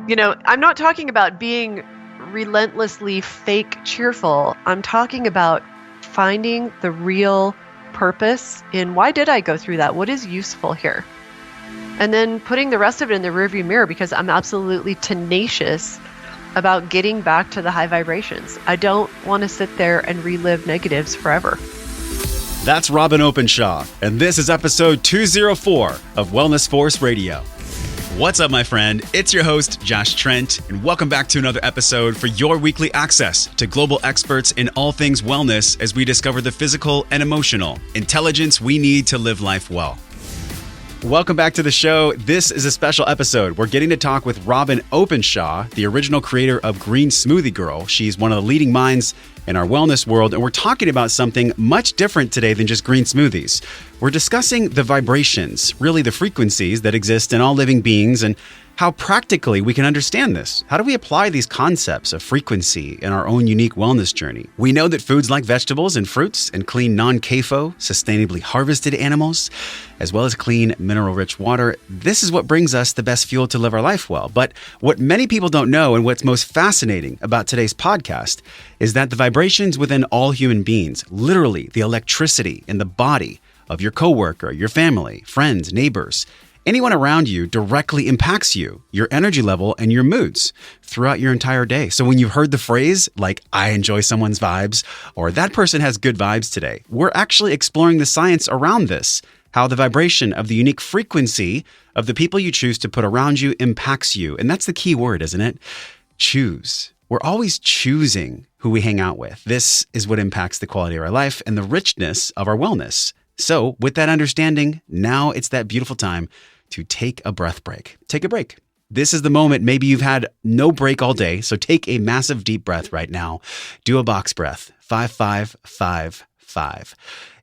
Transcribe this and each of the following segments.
I'm not talking about being relentlessly fake cheerful. I'm talking about finding the real purpose in why did I go through that? What is useful here? And then putting the rest of it in the rearview mirror because I'm absolutely tenacious about getting back to the high vibrations. I don't want to sit there and relive negatives forever. That's Robyn Openshaw, and this is episode 204 of Wellness Force Radio. What's up, my friend? It's your host, Josh Trent, and welcome back to another episode for your weekly access to global experts in all things wellness as we discover the physical and emotional intelligence we need to live life well. Welcome back to the show. This is a special episode. We're getting to talk with Robyn Openshaw, the original creator of Green Smoothie Girl. She's one of the leading minds in our wellness world, and we're talking about something much different today than just green smoothies. We're discussing the vibrations, really the frequencies that exist in all living beings, and how practically we can understand this. How do we apply these concepts of frequency in our own unique wellness journey? We know that foods like vegetables and fruits and clean non-CAFO, sustainably harvested animals, as well as clean mineral-rich water, this is what brings us the best fuel to live our life well. But what many people don't know and what's most fascinating about today's podcast is that the vibrations within all human beings, literally the electricity in the body of your coworker, your family, friends, neighbors, anyone around you directly impacts you, your energy level, and your moods throughout your entire day. So when you've heard the phrase, like, I enjoy someone's vibes, or that person has good vibes today, we're actually exploring the science around this, how the vibration of the unique frequency of the people you choose to put around you impacts you. And that's the key word, isn't it? Choose. We're always choosing who we hang out with. This is what impacts the quality of our life and the richness of our wellness. So with that understanding, now it's that beautiful time to take a breath break. Take a break. This is the moment. Maybe you've had no break all day, so take a massive deep breath right now. Do a box breath. 5, 5, 5, 5.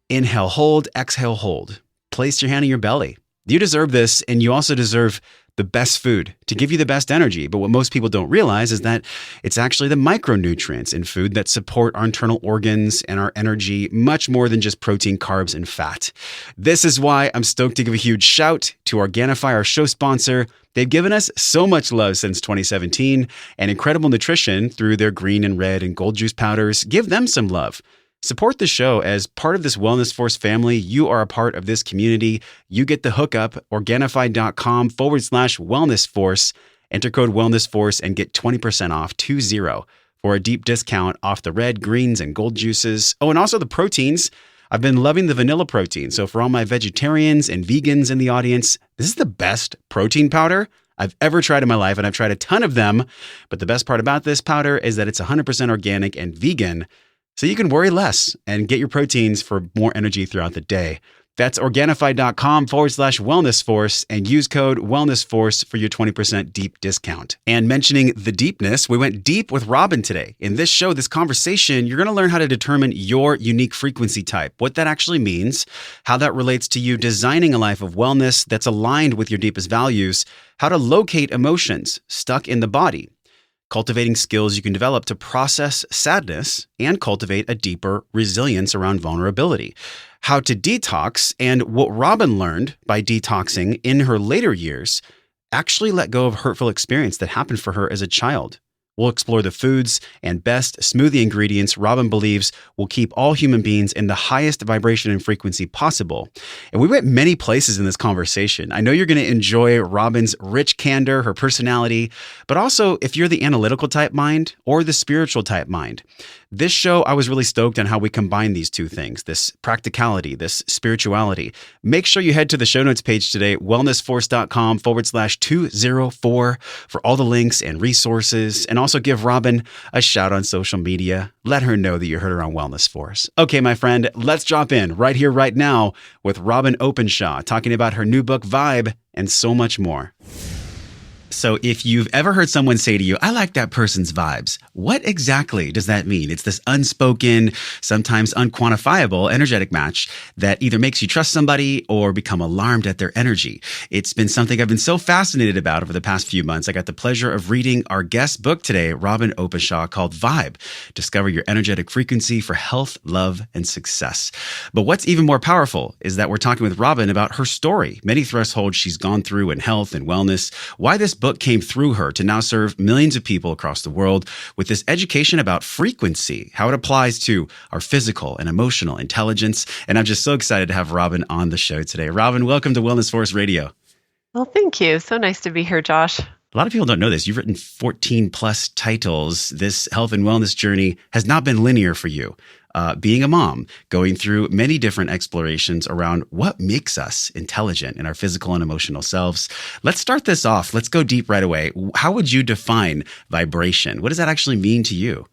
Inhale, hold, exhale, hold. Place your hand on your belly. You deserve this, and you also deserve the best food to give you the best energy. But what most people don't realize is that it's actually the micronutrients in food that support our internal organs and our energy much more than just protein, carbs, and fat. This is why I'm stoked to give a huge shout to Organifi, our show sponsor. They've given us so much love since 2017 and incredible nutrition through their green and red and gold juice powders. Give them some love. Support the show as part of this Wellness Force family. You are a part of this community. You get the hookup, Organifi.com/Wellness Force. Enter code Wellness Force and get 20% off 20 for a deep discount off the red, greens, and gold juices. Oh, and also the proteins. I've been loving the vanilla protein. So for all my vegetarians and vegans in the audience, this is the best protein powder I've ever tried in my life, and I've tried a ton of them. But the best part about this powder is that it's 100% organic and vegan. So you can worry less and get your proteins for more energy throughout the day. That's Organifi.com/Wellness Force and use code Wellness Force for your 20% deep discount. And mentioning the deepness, we went deep with Robyn today. In this show, this conversation, you're going to learn how to determine your unique frequency type, what that actually means, how that relates to you designing a life of wellness that's aligned with your deepest values, how to locate emotions stuck in the body, cultivating skills you can develop to process sadness and cultivate a deeper resilience around vulnerability, how to detox, and what Robyn learned by detoxing in her later years, actually let go of hurtful experience that happened for her as a child. We'll explore the foods and best smoothie ingredients Robyn believes will keep all human beings in the highest vibration and frequency possible. And we went many places in this conversation. I know you're going to enjoy Robyn's rich candor, her personality, but also if you're the analytical type mind or the spiritual type mind. This show, I was really stoked on how we combine these two things, this practicality, this spirituality. Make sure you head to the show notes page today, wellnessforce.com/204 for all the links and resources, and also give Robyn a shout on social media. Let her know that you heard her on Wellness Force. Okay, my friend, let's drop in right here, right now with Robyn Openshaw talking about her new book, Vibe, and so much more. So if you've ever heard someone say to you, I like that person's vibes, what exactly does that mean? It's this unspoken, sometimes unquantifiable energetic match that either makes you trust somebody or become alarmed at their energy. It's been something I've been so fascinated about over the past few months. I got the pleasure of reading our guest book today, Robyn Openshaw, called Vibe, Discover Your Energetic Frequency for Health, Love, and Success. But what's even more powerful is that we're talking with Robyn about her story, many thresholds she's gone through in health and wellness, why this book came through her to now serve millions of people across the world with this education about frequency, how it applies to our physical and emotional intelligence. And I'm just so excited to have Robyn on the show today. Robyn, welcome to Wellness Force Radio. Well, thank you. So nice to be here, Josh. A lot of people don't know this. You've written 14 plus titles. This health and wellness journey has not been linear for you. Being a mom, going through many different explorations around what makes us intelligent in our physical and emotional selves. Let's start this off. Let's go deep right away. How would you define vibration? What does that actually mean to you?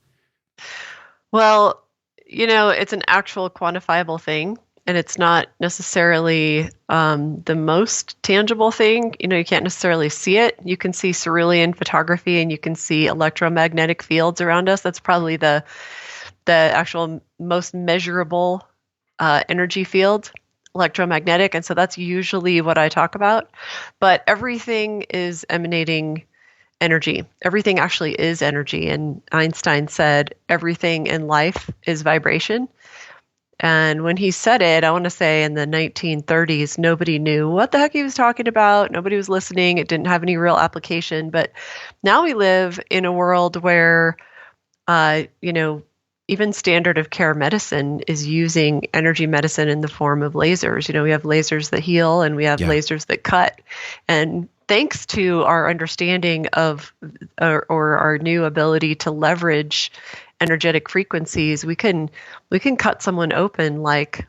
Well, it's an actual quantifiable thing, and it's not necessarily the most tangible thing. You can't necessarily see it. You can see cerulean photography, and you can see electromagnetic fields around us. That's probably the actual most measurable energy field, electromagnetic. And so that's usually what I talk about. But everything is emanating energy. Everything actually is energy. And Einstein said everything in life is vibration. And when he said it, I want to say in the 1930s, nobody knew what the heck he was talking about. Nobody was listening. It didn't have any real application. But now we live in a world where, even standard of care medicine is using energy medicine in the form of lasers. We have lasers that heal and we have lasers that cut. And thanks to our understanding of or our new ability to leverage energetic frequencies, we can cut someone open like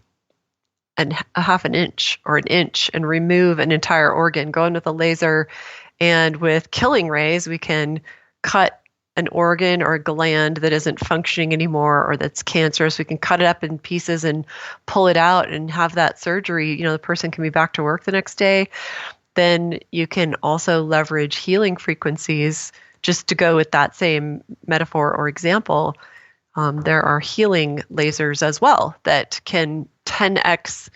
a half an inch or an inch and remove an entire organ. Go in with a laser, and with killing rays, we can cut an organ or a gland that isn't functioning anymore or that's cancerous. We can cut it up in pieces and pull it out and have that surgery. The person can be back to work the next day. Then you can also leverage healing frequencies. Just to go with that same metaphor or example, there are healing lasers as well that can 10x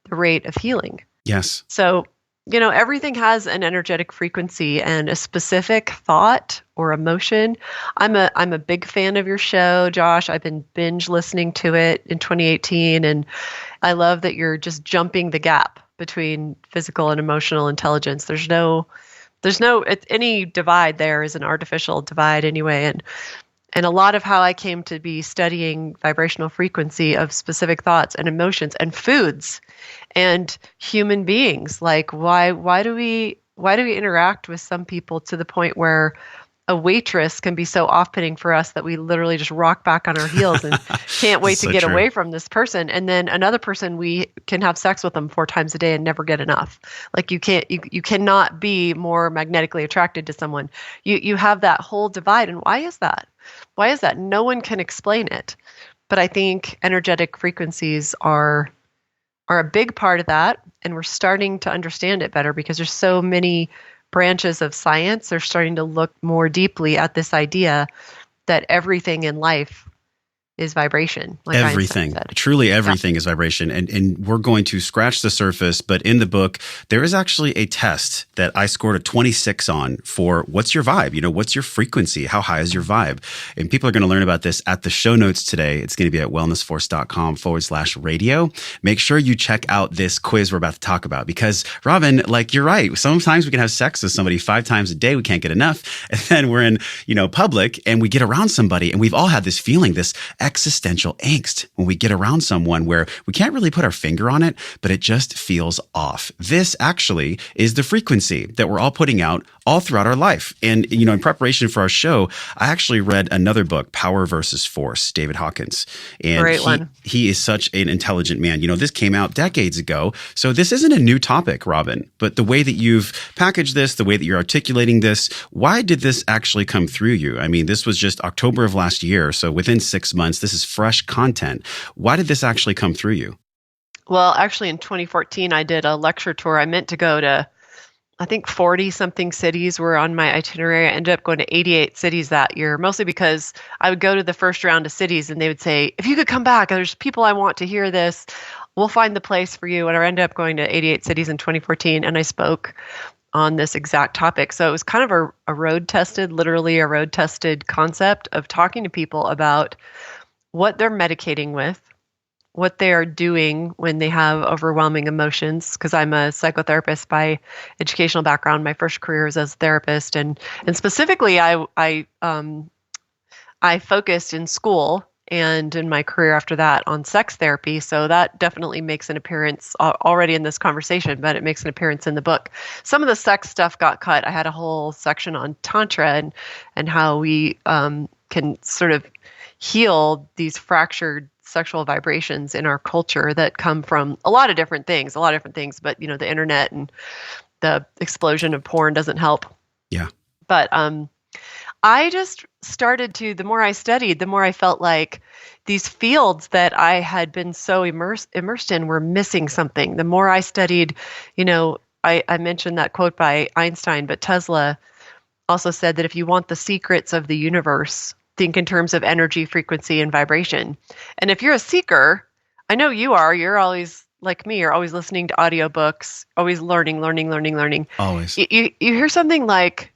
the rate of healing. Yes. So everything has an energetic frequency and a specific thought or emotion. I'm a big fan of your show, Josh. I've been binge listening to it in 2018, and I love that you're just jumping the gap between physical and emotional intelligence. There's no any divide there is an artificial divide anyway, and a lot of how I came to be studying vibrational frequency of specific thoughts and emotions and foods and human beings. Like why do we interact with some people to the point where a waitress can be so off-putting for us that we literally just rock back on our heels and can't wait to get away from this person. And then another person, we can have sex with them 4 times a day and never get enough. Like you cannot be more magnetically attracted to someone. You have that whole divide. And why is that? Why is that? No one can explain it. But I think energetic frequencies are a big part of that. And we're starting to understand it better because there's so many branches of science. They're starting to look more deeply at this idea that everything in life is vibration. Like everything, truly everything is vibration. And we're going to scratch the surface, but in the book, there is actually a test that I scored a 26 on for what's your vibe? What's your frequency? How high is your vibe? And people are going to learn about this at the show notes today. It's going to be at wellnessforce.com/radio. Make sure you check out this quiz we're about to talk about because Robyn, you're right. Sometimes we can have sex with somebody 5 times a day. We can't get enough. And then we're in, public and we get around somebody and we've all had this feeling, this existential angst when we get around someone where we can't really put our finger on it, but it just feels off. This actually is the frequency that we're all putting out all throughout our life. And, in preparation for our show, I actually read another book, Power versus Force, David Hawkins. And Great one. He is such an intelligent man. This came out decades ago. So this isn't a new topic, Robyn, but the way that you've packaged this, the way that you're articulating this, why did this actually come through you? I mean, this was just October of last year. So within 6 months, this is fresh content. Why did this actually come through you? Well, actually in 2014, I did a lecture tour. I meant to go to, I think 40 something cities were on my itinerary. I ended up going to 88 cities that year, mostly because I would go to the first round of cities and they would say, if you could come back, there's people I want to hear this. We'll find the place for you. And I ended up going to 88 cities in 2014 and I spoke on this exact topic. So it was kind of a literally a road tested concept of talking to people about what they're medicating with, what they are doing when they have overwhelming emotions, because I'm a psychotherapist by educational background. My first career was as a therapist, and specifically I focused in school and in my career after that on sex therapy. So that definitely makes an appearance already in this conversation, but it makes an appearance in the book. Some of the sex stuff got cut. I had a whole section on Tantra and how we can sort of heal these fractured sexual vibrations in our culture that come from a lot of different things, but the internet and the explosion of porn doesn't help. Yeah. But I just started to, the more I studied, the more I felt like these fields that I had been so immersed in were missing something. The more I studied, I mentioned that quote by Einstein, but Tesla also said that if you want the secrets of the universe, think in terms of energy, frequency, and vibration. And if you're a seeker, I know you are, you're always like me, you're always listening to audiobooks, always learning. Always. You hear something like,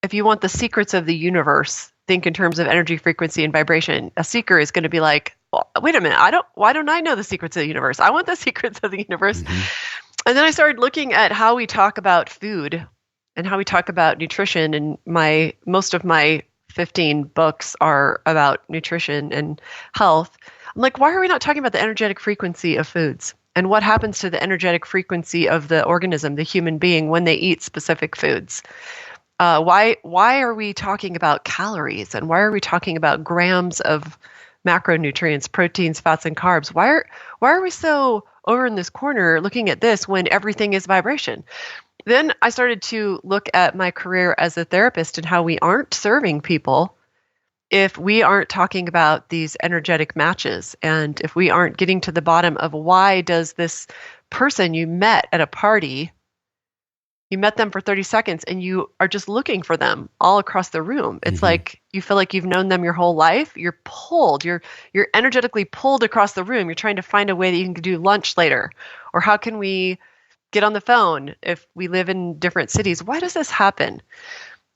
if you want the secrets of the universe, think in terms of energy, frequency, and vibration. A seeker is going to be like, well, wait a minute, why don't I know the secrets of the universe? I want the secrets of the universe. Mm-hmm. And then I started looking at how we talk about food and how we talk about nutrition. And most of my 15 books are about nutrition and health. I'm like, why are we not talking about the energetic frequency of foods? And what happens to the energetic frequency of the organism, the human being, when they eat specific foods? Why are we talking about calories, and why are we talking about grams of macronutrients, proteins, fats, and carbs? Why are we so over in this corner looking at this when everything is vibration? Then I started to look at my career as a therapist and how we aren't serving people if we aren't talking about these energetic matches, and if we aren't getting to the bottom of why does this person you met at a party, you met them for 30 seconds and you are just looking for them all across the room. It's like you feel like you've known them your whole life. You're pulled. You're energetically pulled across the room. You're trying to find a way that you can do lunch later. Or how can we get on the phone if we live in different cities? Why does this happen?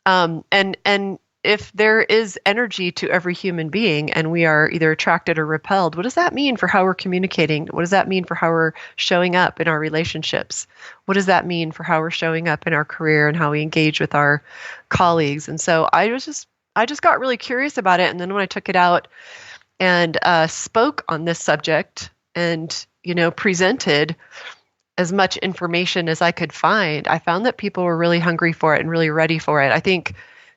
And if there is energy to every human being and we are either attracted or repelled, what does that mean for how we're communicating? What does that mean for how we're showing up in our relationships? What does that mean for how we're showing up in our career and how we engage with our colleagues? And so I just got really curious about it. And then when I took it out and spoke on this subject and, presented as much information as I could find, I found that people were really hungry for it and really ready for it. I think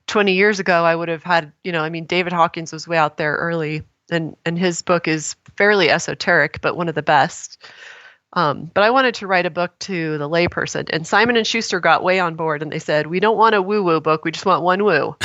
20 years ago, I would have had, David Hawkins was way out there early, and his book is fairly esoteric, but one of the best. But I wanted to write a book to the layperson, and Simon & Schuster got way on board, and they said, we don't want a woo-woo book, we just want one woo.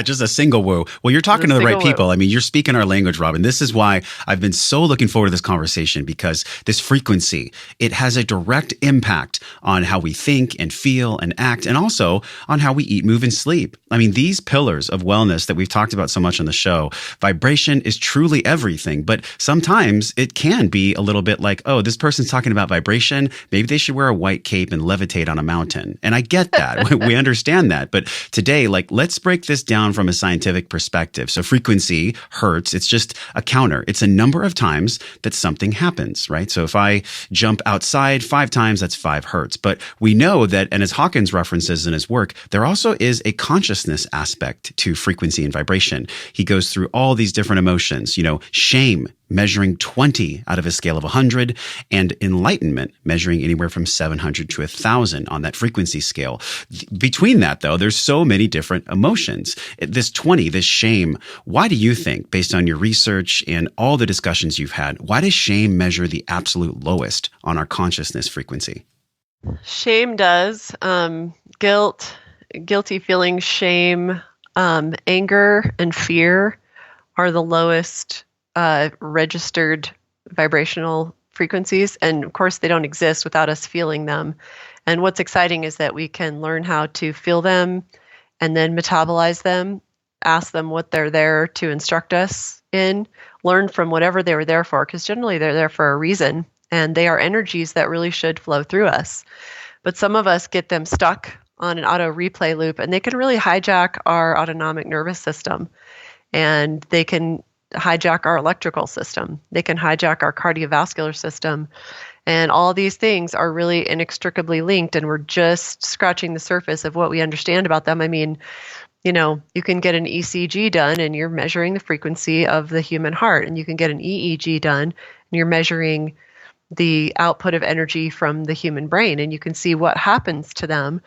Just a single woo. Well, you're talking to the right people. I mean, you're speaking our language, Robyn. This is why I've been so looking forward to this conversation, because this frequency, it has a direct impact on how we think and feel and act, and also on how we eat, move, and sleep. I mean, these pillars of wellness that we've talked about so much on the show, vibration is truly everything, but sometimes it can be a little bit like, oh, this person's talking about vibration. Maybe they should wear a white cape and levitate on a mountain. And I get that. We understand that. But today, let's break this down from a scientific perspective. So frequency, Hertz, it's just a counter. It's a number of times that something happens, right? So if I jump outside 5 times, that's 5 Hertz. But we know that, and as Hawkins references in his work, there also is a consciousness aspect to frequency and vibration. He goes through all these different emotions, shame, measuring 20 out of a scale of 100, and enlightenment, measuring anywhere from 700 to 1,000 on that frequency scale. Between that, though, there's so many different emotions. This 20, this shame, why do you think, based on your research and all the discussions you've had, why does shame measure the absolute lowest on our consciousness frequency? Shame does. Guilty feelings, shame, anger, and fear are the lowest registered vibrational frequencies. And of course, they don't exist without us feeling them. And what's exciting is that we can learn how to feel them and then metabolize them, ask them what they're there to instruct us in, learn from whatever they were there for, because generally they're there for a reason, and they are energies that really should flow through us. But some of us get them stuck on an auto replay loop, and they can really hijack our autonomic nervous system. And they can hijack our electrical system. They can hijack our cardiovascular system. And all these things are really inextricably linked, and we're just scratching the surface of what we understand about them. I mean, you can get an ECG done and you're measuring the frequency of the human heart, and you can get an EEG done and you're measuring the output of energy from the human brain, and you can see what happens to them.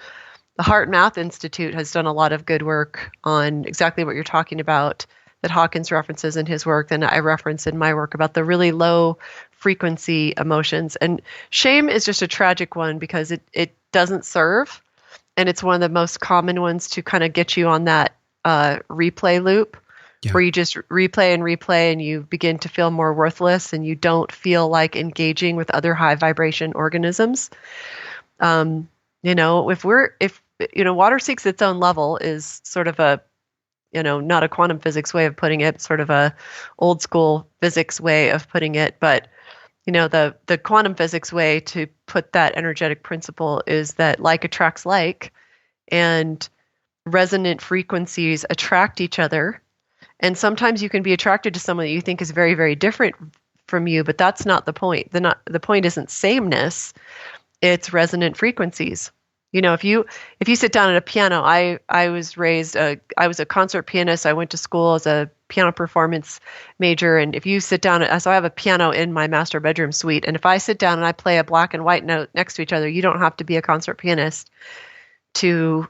The Heart Math Institute has done a lot of good work on exactly what you're talking about, that Hawkins references in his work, and I reference in my work, about the really low frequency emotions. And shame is just a tragic one because it doesn't serve. And it's one of the most common ones to kind of get you on that replay loop, where you just replay and you begin to feel more worthless and you don't feel like engaging with other high vibration organisms. If water seeks its own level is sort of a, not a quantum physics way of putting it, sort of a old school physics way of putting it. But, the quantum physics way to put that energetic principle is that like attracts like, and resonant frequencies attract each other. And sometimes you can be attracted to someone that you think is very, very different from you, but that's not the point. The point isn't sameness, it's resonant frequencies. If you sit down at a piano, I was raised, I was a concert pianist. I went to school as a piano performance major. And if you sit down, so I have a piano in my master bedroom suite. And if I sit down and I play a black and white note next to each other, you don't have to be a concert pianist to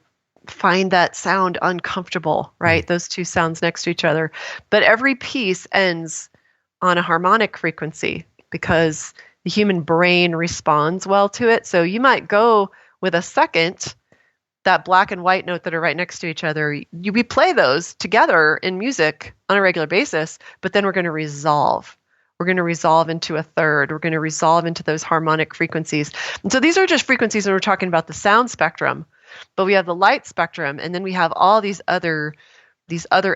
find that sound uncomfortable, right? Those two sounds next to each other. But every piece ends on a harmonic frequency because the human brain responds well to it. So you might go with a second, that black and white note that are right next to each other, we play those together in music on a regular basis, but then we're going to resolve. We're going to resolve into a third. We're going to resolve into those harmonic frequencies. And so these are just frequencies when we're talking about the sound spectrum, but we have the light spectrum, and then we have all these other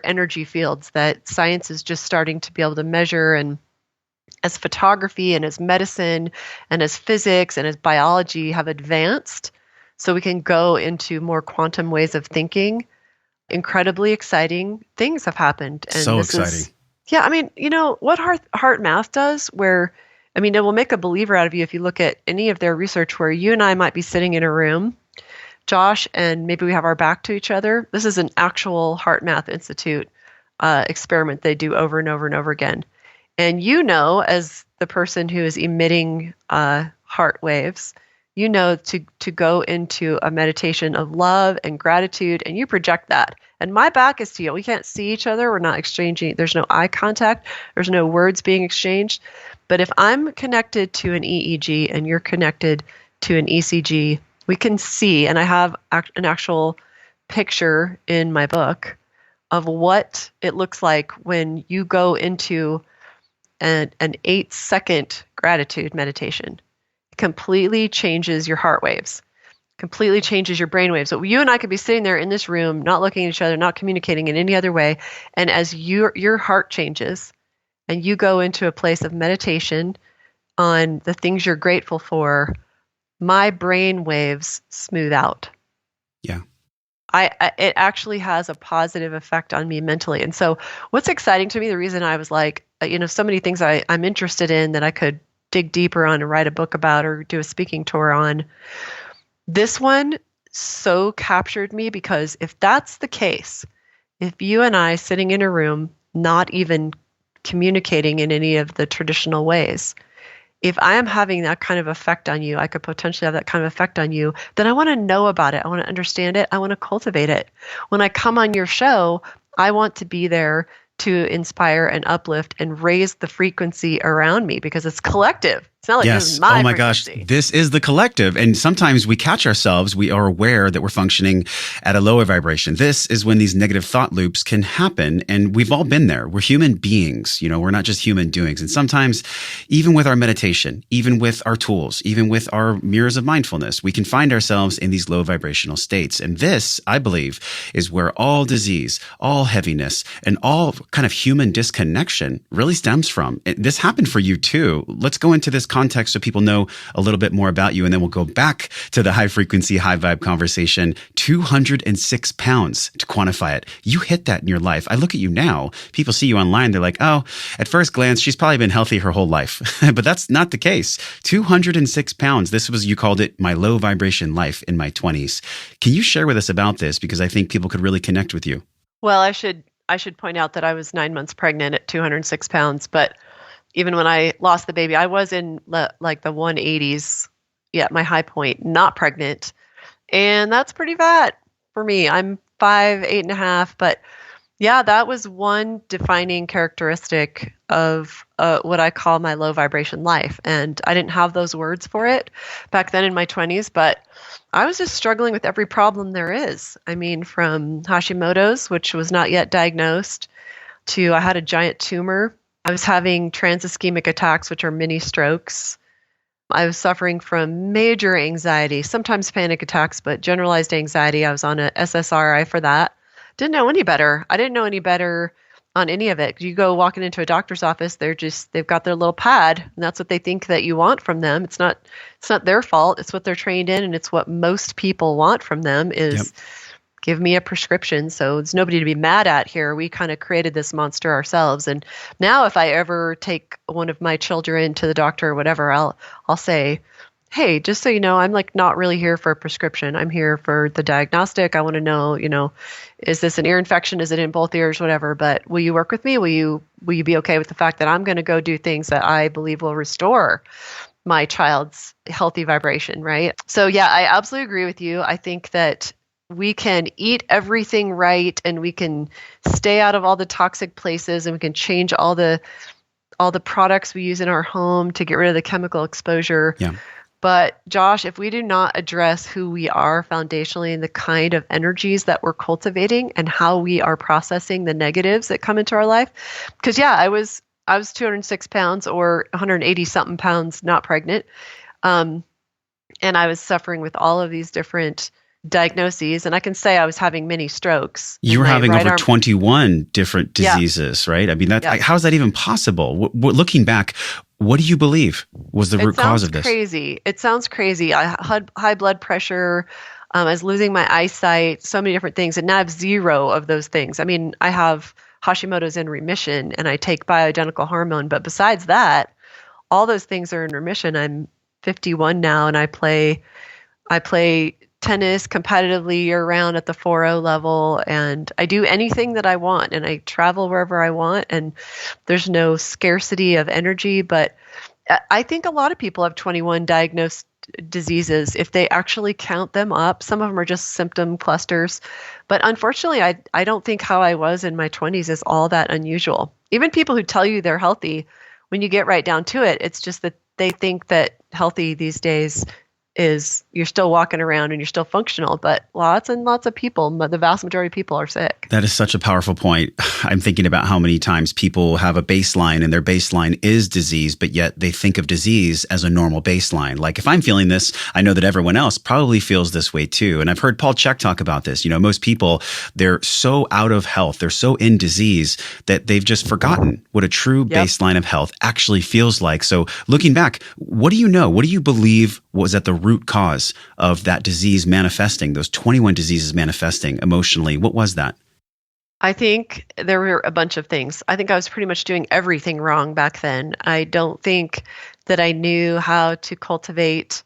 energy fields that science is just starting to be able to measure. And as photography and as medicine and as physics and as biology have advanced, so we can go into more quantum ways of thinking, incredibly exciting things have happened. And so exciting. What heart math does, it will make a believer out of you if you look at any of their research where you and I might be sitting in a room, Josh, and maybe we have our back to each other. This is an actual Heart Math Institute experiment they do over and over and over again. And as the person who is emitting heart waves, to go into a meditation of love and gratitude, and you project that. And my back is to you. We can't see each other. We're not exchanging. There's no eye contact. There's no words being exchanged. But if I'm connected to an EEG and you're connected to an ECG, we can see, and I have an actual picture in my book of what it looks like when you go into an 8-second gratitude meditation. Completely changes your heart waves, completely changes your brain waves. So you and I could be sitting there in this room, not looking at each other, not communicating in any other way. And as your heart changes and you go into a place of meditation on the things you're grateful for, my brain waves smooth out. Yeah. It actually has a positive effect on me mentally. And so what's exciting to me, the reason I was like, so many things I'm interested in that I could dig deeper on and write a book about or do a speaking tour on. This one so captured me because if that's the case, if you and I sitting in a room, not even communicating in any of the traditional ways, if I am having that kind of effect on you, I could potentially have that kind of effect on you, then I want to know about it. I want to understand it. I want to cultivate it. When I come on your show, I want to be there to inspire and uplift and raise the frequency around me because it's collective. It's not like this is my frequency. Gosh, this is the collective. And sometimes we catch ourselves, we are aware that we're functioning at a lower vibration. This is when these negative thought loops can happen. And we've all been there. We're human beings, we're not just human doings. And sometimes even with our meditation, even with our tools, even with our mirrors of mindfulness, we can find ourselves in these low vibrational states. And this, I believe, is where all disease, all heaviness, and all kind of human disconnection really stems from. This happened for you too. Let's go into this context so people know a little bit more about you, and then we'll go back to the high frequency, high vibe conversation. 206 pounds, to quantify it. You hit that in your life. I look at you now. People see you online. They're like, oh, at first glance, she's probably been healthy her whole life. But that's not the case. 206 pounds. This was, you called it my low vibration life in my 20s. Can you share with us about this? Because I think people could really connect with you. Well, I should point out that I was 9 months pregnant at 206 pounds, but even when I lost the baby, I was in like the 180s, my high point, not pregnant. And that's pretty fat for me. I'm 5'8.5", but yeah, that was one defining characteristic of what I call my low vibration life. And I didn't have those words for it back then in my 20s, but I was just struggling with every problem there is. I mean, from Hashimoto's, which was not yet diagnosed, to I had a giant tumor. I was having transischemic attacks, which are mini strokes. I was suffering from major anxiety, sometimes panic attacks, but generalized anxiety. I was on a SSRI for that. Didn't know any better. I didn't know any better on any of it. You go walking into a doctor's office, they've got their little pad, and that's what they think that you want from them. It's not their fault. It's what they're trained in, and it's what most people want from them is give me a prescription. So it's nobody to be mad at here. We kind of created this monster ourselves. And now if I ever take one of my children to the doctor or whatever, I'll say, hey, just so you know, I'm like not really here for a prescription. I'm here for the diagnostic. I want to know, is this an ear infection? Is it in both ears? Whatever. But will you work with me? Will you be okay with the fact that I'm going to go do things that I believe will restore my child's healthy vibration, right? So yeah, I absolutely agree with you. I think that we can eat everything right, and we can stay out of all the toxic places, and we can change all the products we use in our home to get rid of the chemical exposure. Yeah. But Josh, if we do not address who we are foundationally and the kind of energies that we're cultivating and how we are processing the negatives that come into our life, because I was 206 pounds or 180 something pounds, not pregnant. And I was suffering with all of these different diagnoses, and I can say I was having many strokes. You were having over 21 different diseases, right? I mean, how is that even possible? Looking back, what do you believe was the root cause of this? It sounds crazy. I had high blood pressure. I was losing my eyesight, so many different things, and now I have zero of those things. I mean, I have Hashimoto's in remission, and I take bioidentical hormone, but besides that, all those things are in remission. I'm 51 now, and I play tennis competitively year-round at the 4.0 level, and I do anything that I want, and I travel wherever I want, and there's no scarcity of energy. But I think a lot of people have 21 diagnosed diseases if they actually count them up. Some of them are just symptom clusters, but unfortunately, I don't think how I was in my 20s is all that unusual. Even people who tell you they're healthy, when you get right down to it, it's just that they think that healthy these days is you're still walking around and you're still functional, but lots and lots of people, the vast majority of people are sick. That is such a powerful point. I'm thinking about how many times people have a baseline and their baseline is disease, but yet they think of disease as a normal baseline. Like if I'm feeling this, I know that everyone else probably feels this way too. And I've heard Paul Chek talk about this. Most people, they're so out of health, they're so in disease that they've just forgotten what a true baseline of health actually feels like. So looking back, what do you know? What do you believe was at the root cause of that disease manifesting, those 21 diseases manifesting emotionally? What was that? I think there were a bunch of things. I think I was pretty much doing everything wrong back then. I don't think that I knew how to cultivate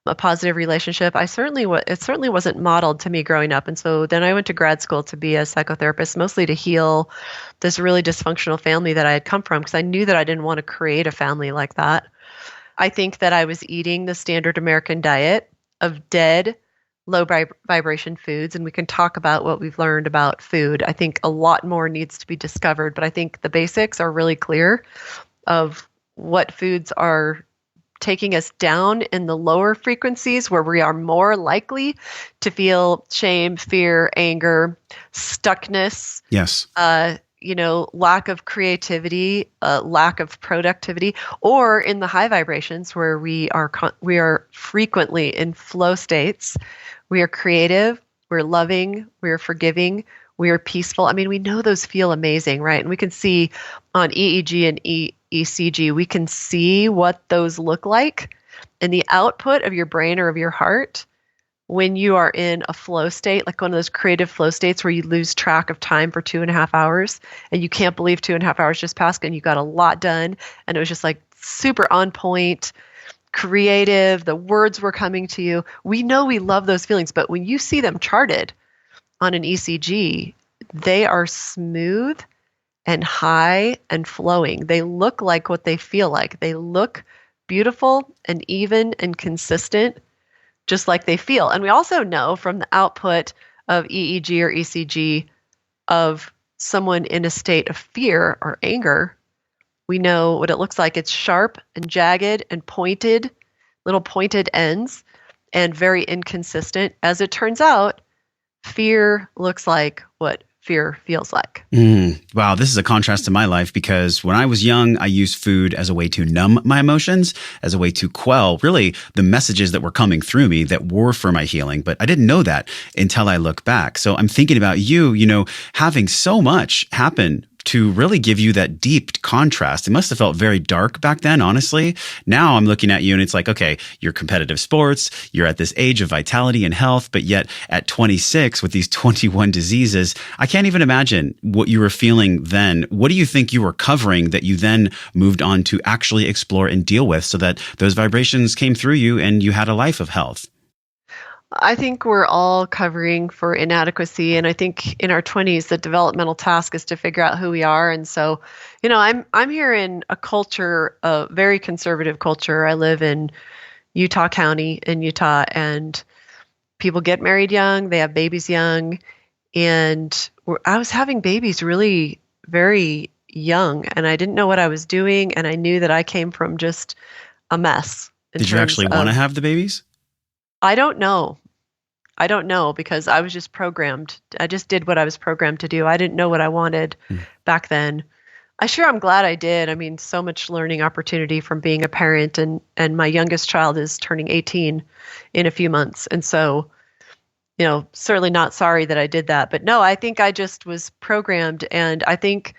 a positive relationship. It certainly wasn't modeled to me growing up. And so then I went to grad school to be a psychotherapist, mostly to heal this really dysfunctional family that I had come from, because I knew that I didn't want to create a family like that. I think that I was eating the standard American diet of dead, low vibration foods, and we can talk about what we've learned about food. I think a lot more needs to be discovered, but I think the basics are really clear of what foods are taking us down in the lower frequencies where we are more likely to feel shame, fear, anger, stuckness. Yes. Lack of creativity, lack of productivity, or in the high vibrations where we are frequently in flow states. We are creative, we're loving, we are forgiving, we are peaceful. I mean, we know those feel amazing, right? And we can see on EEG and ECG. We can see what those look like. And the output of your brain or of your heart when you are in a flow state, like one of those creative flow states where you lose track of time for 2.5 hours and you can't believe 2.5 hours just passed and you got a lot done. And it was just like super on point, creative, the words were coming to you. We know we love those feelings, but when you see them charted on an ECG, they are smooth and high and flowing. They look like what they feel like. They look beautiful and even and consistent, just like they feel. And we also know from the output of EEG or ECG of someone in a state of fear or anger, we know what it looks like. It's sharp and jagged and pointed, little pointed ends, and very inconsistent. As it turns out, fear looks like what fear feels like. Wow, this is a contrast to my life because when I was young, I used food as a way to numb my emotions, as a way to quell really the messages that were coming through me that were for my healing. But I didn't know that until I look back. So I'm thinking about you, having so much happen to really give you that deep contrast. It must have felt very dark back then, honestly. Now I'm looking at you and it's like, okay, you're competitive sports, you're at this age of vitality and health, but yet at 26 with these 21 diseases, I can't even imagine what you were feeling then. What do you think you were covering that you then moved on to actually explore and deal with so that those vibrations came through you and you had a life of health? I think we're all covering for inadequacy. And I think in our 20s, the developmental task is to figure out who we are. And so, I'm here in a culture, a very conservative culture. I live in Utah County in Utah, and people get married young, they have babies young. And I was having babies really very young, and I didn't know what I was doing. And I knew that I came from just a mess. Did you actually want to have the babies? I don't know because I was just programmed. I just did what I was programmed to do. I didn't know what I wanted back then. I'm glad I did. I mean, so much learning opportunity from being a parent, and my youngest child is turning 18 in a few months. And so, certainly not sorry that I did that. But no, I think I just was programmed, and I think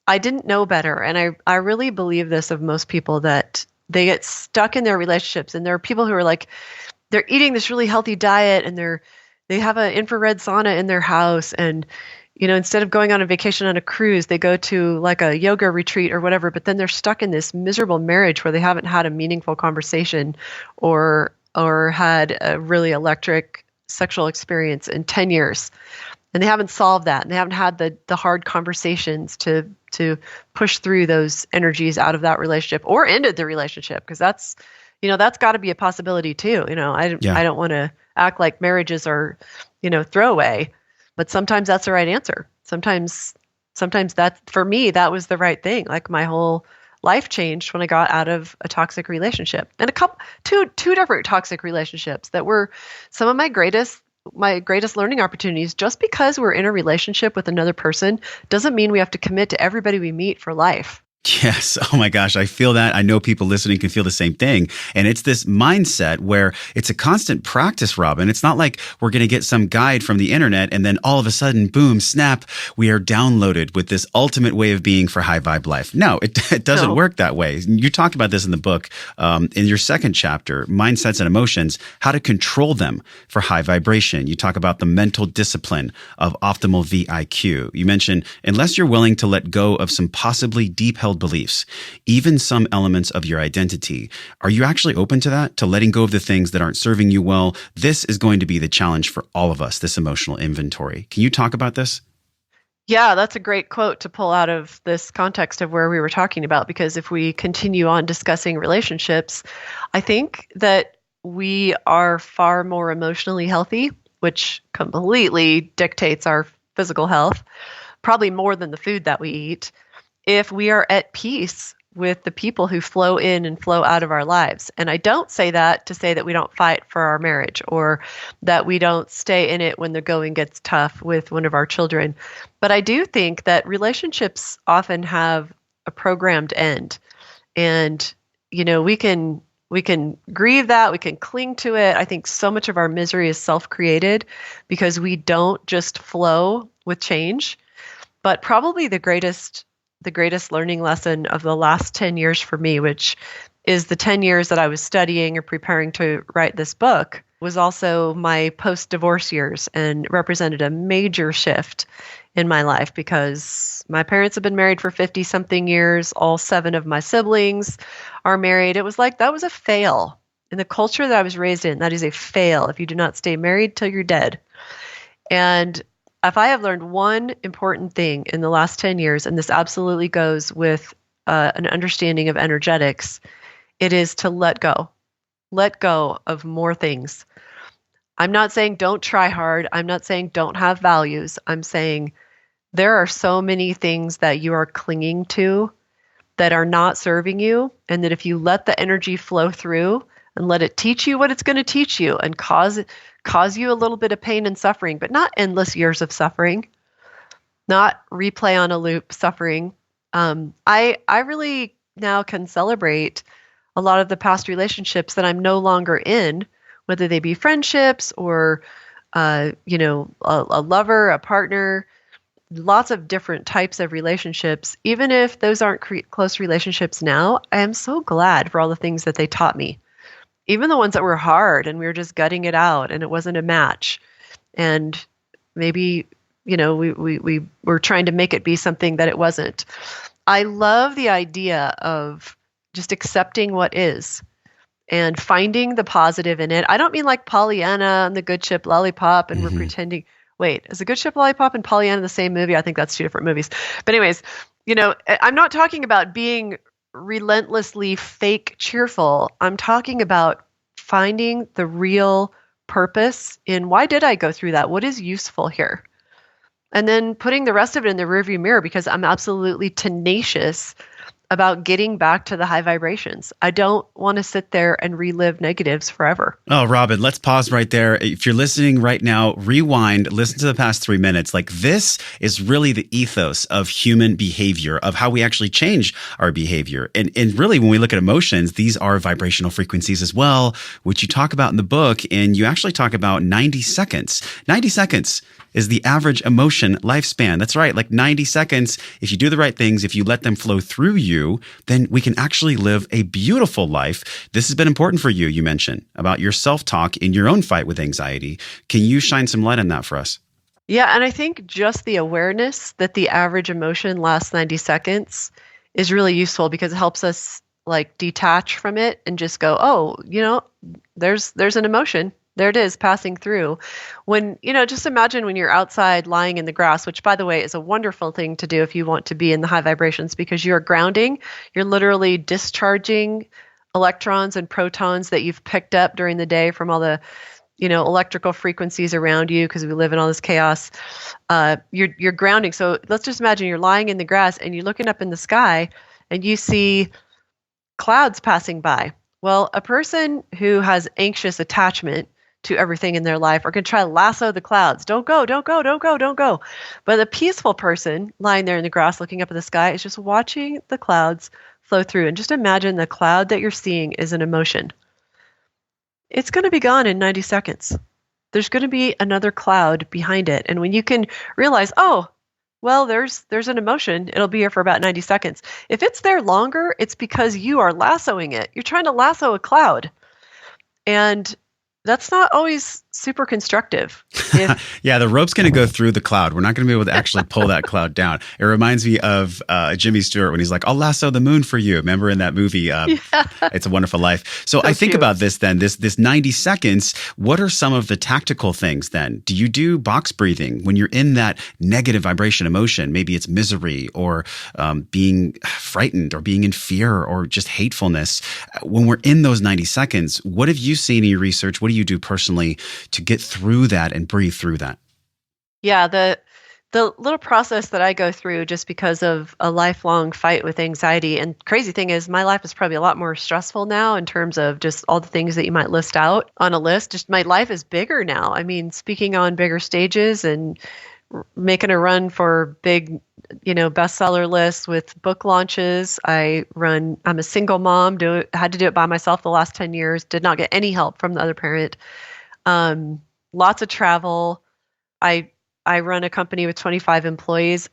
I didn't know better. And I really believe this of most people, that they get stuck in their relationships. And there are people who are like, they're eating this really healthy diet and they have an infrared sauna in their house. And, instead of going on a vacation on a cruise, they go to like a yoga retreat or whatever, but then they're stuck in this miserable marriage where they haven't had a meaningful conversation or had a really electric sexual experience in 10 years. And they haven't solved that. And they haven't had the hard conversations to push through those energies out of that relationship or ended the relationship. Because that's got to be a possibility too. I don't want to act like marriages are, throwaway, but sometimes that's the right answer. Sometimes that, for me, that was the right thing. Like my whole life changed when I got out of a toxic relationship, and two different toxic relationships that were some of my greatest learning opportunities. Just because we're in a relationship with another person doesn't mean we have to commit to everybody we meet for life. Yes. Oh my gosh. I feel that. I know people listening can feel the same thing. And it's this mindset where it's a constant practice, Robyn. It's not like we're going to get some guide from the internet and then all of a sudden, boom, snap, we are downloaded with this ultimate way of being for high vibe life. No, it doesn't work that way. You talk about this in the book, in your second chapter, Mindsets and Emotions, how to control them for high vibration. You talk about the mental discipline of optimal VIQ. You mention, unless you're willing to let go of some possibly deep held beliefs, even some elements of your identity. Are you actually open to that, to letting go of the things that aren't serving you well? This is going to be the challenge for all of us, this emotional inventory. Can you talk about this? Yeah, that's a great quote to pull out of this context of where we were talking about, because if we continue on discussing relationships, I think that we are far more emotionally healthy, which completely dictates our physical health, probably more than the food that we eat, if we are at peace with the people who flow in and flow out of our lives. And I don't say that to say that we don't fight for our marriage or that we don't stay in it when the going gets tough with one of our children. But I do think that relationships often have a programmed end. And, we can grieve that, we can cling to it. I think so much of our misery is self-created because we don't just flow with change. But probably the greatest the greatest learning lesson of the last 10 years for me, which is the 10 years that I was studying or preparing to write this book, was also my post-divorce years and represented a major shift in my life because my parents have been married for 50-something years. All 7 of my siblings are married. It was like that was a fail. In the culture that I was raised in, that is a fail if you do not stay married till you're dead. And if I have learned one important thing in the last 10 years, and this absolutely goes with an understanding of energetics, it is to let go. Let go of more things. I'm not saying don't try hard. I'm not saying don't have values. I'm saying there are so many things that you are clinging to that are not serving you, and that if you let the energy flow through and let it teach you what it's going to teach you and cause you a little bit of pain and suffering, but not endless years of suffering, not replay on a loop suffering. I really now can celebrate a lot of the past relationships that I'm no longer in, whether they be friendships or, a lover, a partner, lots of different types of relationships. Even if those aren't close relationships now, I am so glad for all the things that they taught me. Even the ones that were hard and we were just gutting it out and it wasn't a match. And maybe, we were trying to make it be something that it wasn't. I love the idea of just accepting what is and finding the positive in it. I don't mean like Pollyanna and the Good Ship Lollipop and we're pretending. Wait, is the Good Ship Lollipop and Pollyanna the same movie? I think that's 2 different movies. But anyways, I'm not talking about being relentlessly fake cheerful. I'm talking about finding the real purpose in why did I go through that? What is useful here? And then putting the rest of it in the rearview mirror because I'm absolutely tenacious about getting back to the high vibrations. I don't want to sit there and relive negatives forever. Oh, Robyn, let's pause right there. If you're listening right now, rewind, listen to the past 3 minutes. Like this is really the ethos of human behavior, of how we actually change our behavior. And really, when we look at emotions, these are vibrational frequencies as well, which you talk about in the book. And you actually talk about 90 seconds. 90 seconds is the average emotion lifespan. That's right. Like 90 seconds. If you do the right things, if you let them flow through you, then we can actually live a beautiful life. This has been important for you. You mentioned about your self-talk in your own fight with anxiety. Can you shine some light on that for us? Yeah. And I think just the awareness that the average emotion lasts 90 seconds is really useful because it helps us like detach from it and just go, oh, there's an emotion. There it is passing through. When, just imagine when you're outside lying in the grass, which by the way is a wonderful thing to do if you want to be in the high vibrations because you're grounding, you're literally discharging electrons and protons that you've picked up during the day from all the, electrical frequencies around you because we live in all this chaos. You're grounding. So let's just imagine you're lying in the grass and you're looking up in the sky and you see clouds passing by. Well, a person who has anxious attachment to everything in their life are going to try to lasso the clouds. Don't go, don't go, don't go, don't go. But the peaceful person lying there in the grass looking up at the sky is just watching the clouds flow through. And just imagine the cloud that you're seeing is an emotion. It's going to be gone in 90 seconds. There's going to be another cloud behind it. And when you can realize, oh, well, there's an emotion, it'll be here for about 90 seconds. If it's there longer, it's because you are lassoing it. You're trying to lasso a cloud. And that's not always super constructive. Yeah, the rope's going to go through the cloud. We're not going to be able to actually pull that cloud down. It reminds me of Jimmy Stewart when he's like, I'll lasso the moon for you. Remember in that movie, It's a Wonderful Life. So I think about this then, this 90 seconds, what are some of the tactical things then? Do you do box breathing when you're in that negative vibration emotion? Maybe it's misery or being frightened or being in fear or just hatefulness. When we're in those 90 seconds, what have you seen in your research? What do you do personally to get through that and breathe through that? Yeah, the little process that I go through just because of a lifelong fight with anxiety. And crazy thing is my life is probably a lot more stressful now in terms of just all the things that you might list out on a list. Just my life is bigger now. I mean, speaking on bigger stages and making a run for big, bestseller lists with book launches. I'm a single mom, had to do it by myself the last 10 years, did not get any help from the other parent. Lots of travel. I I run a company with 25 employees.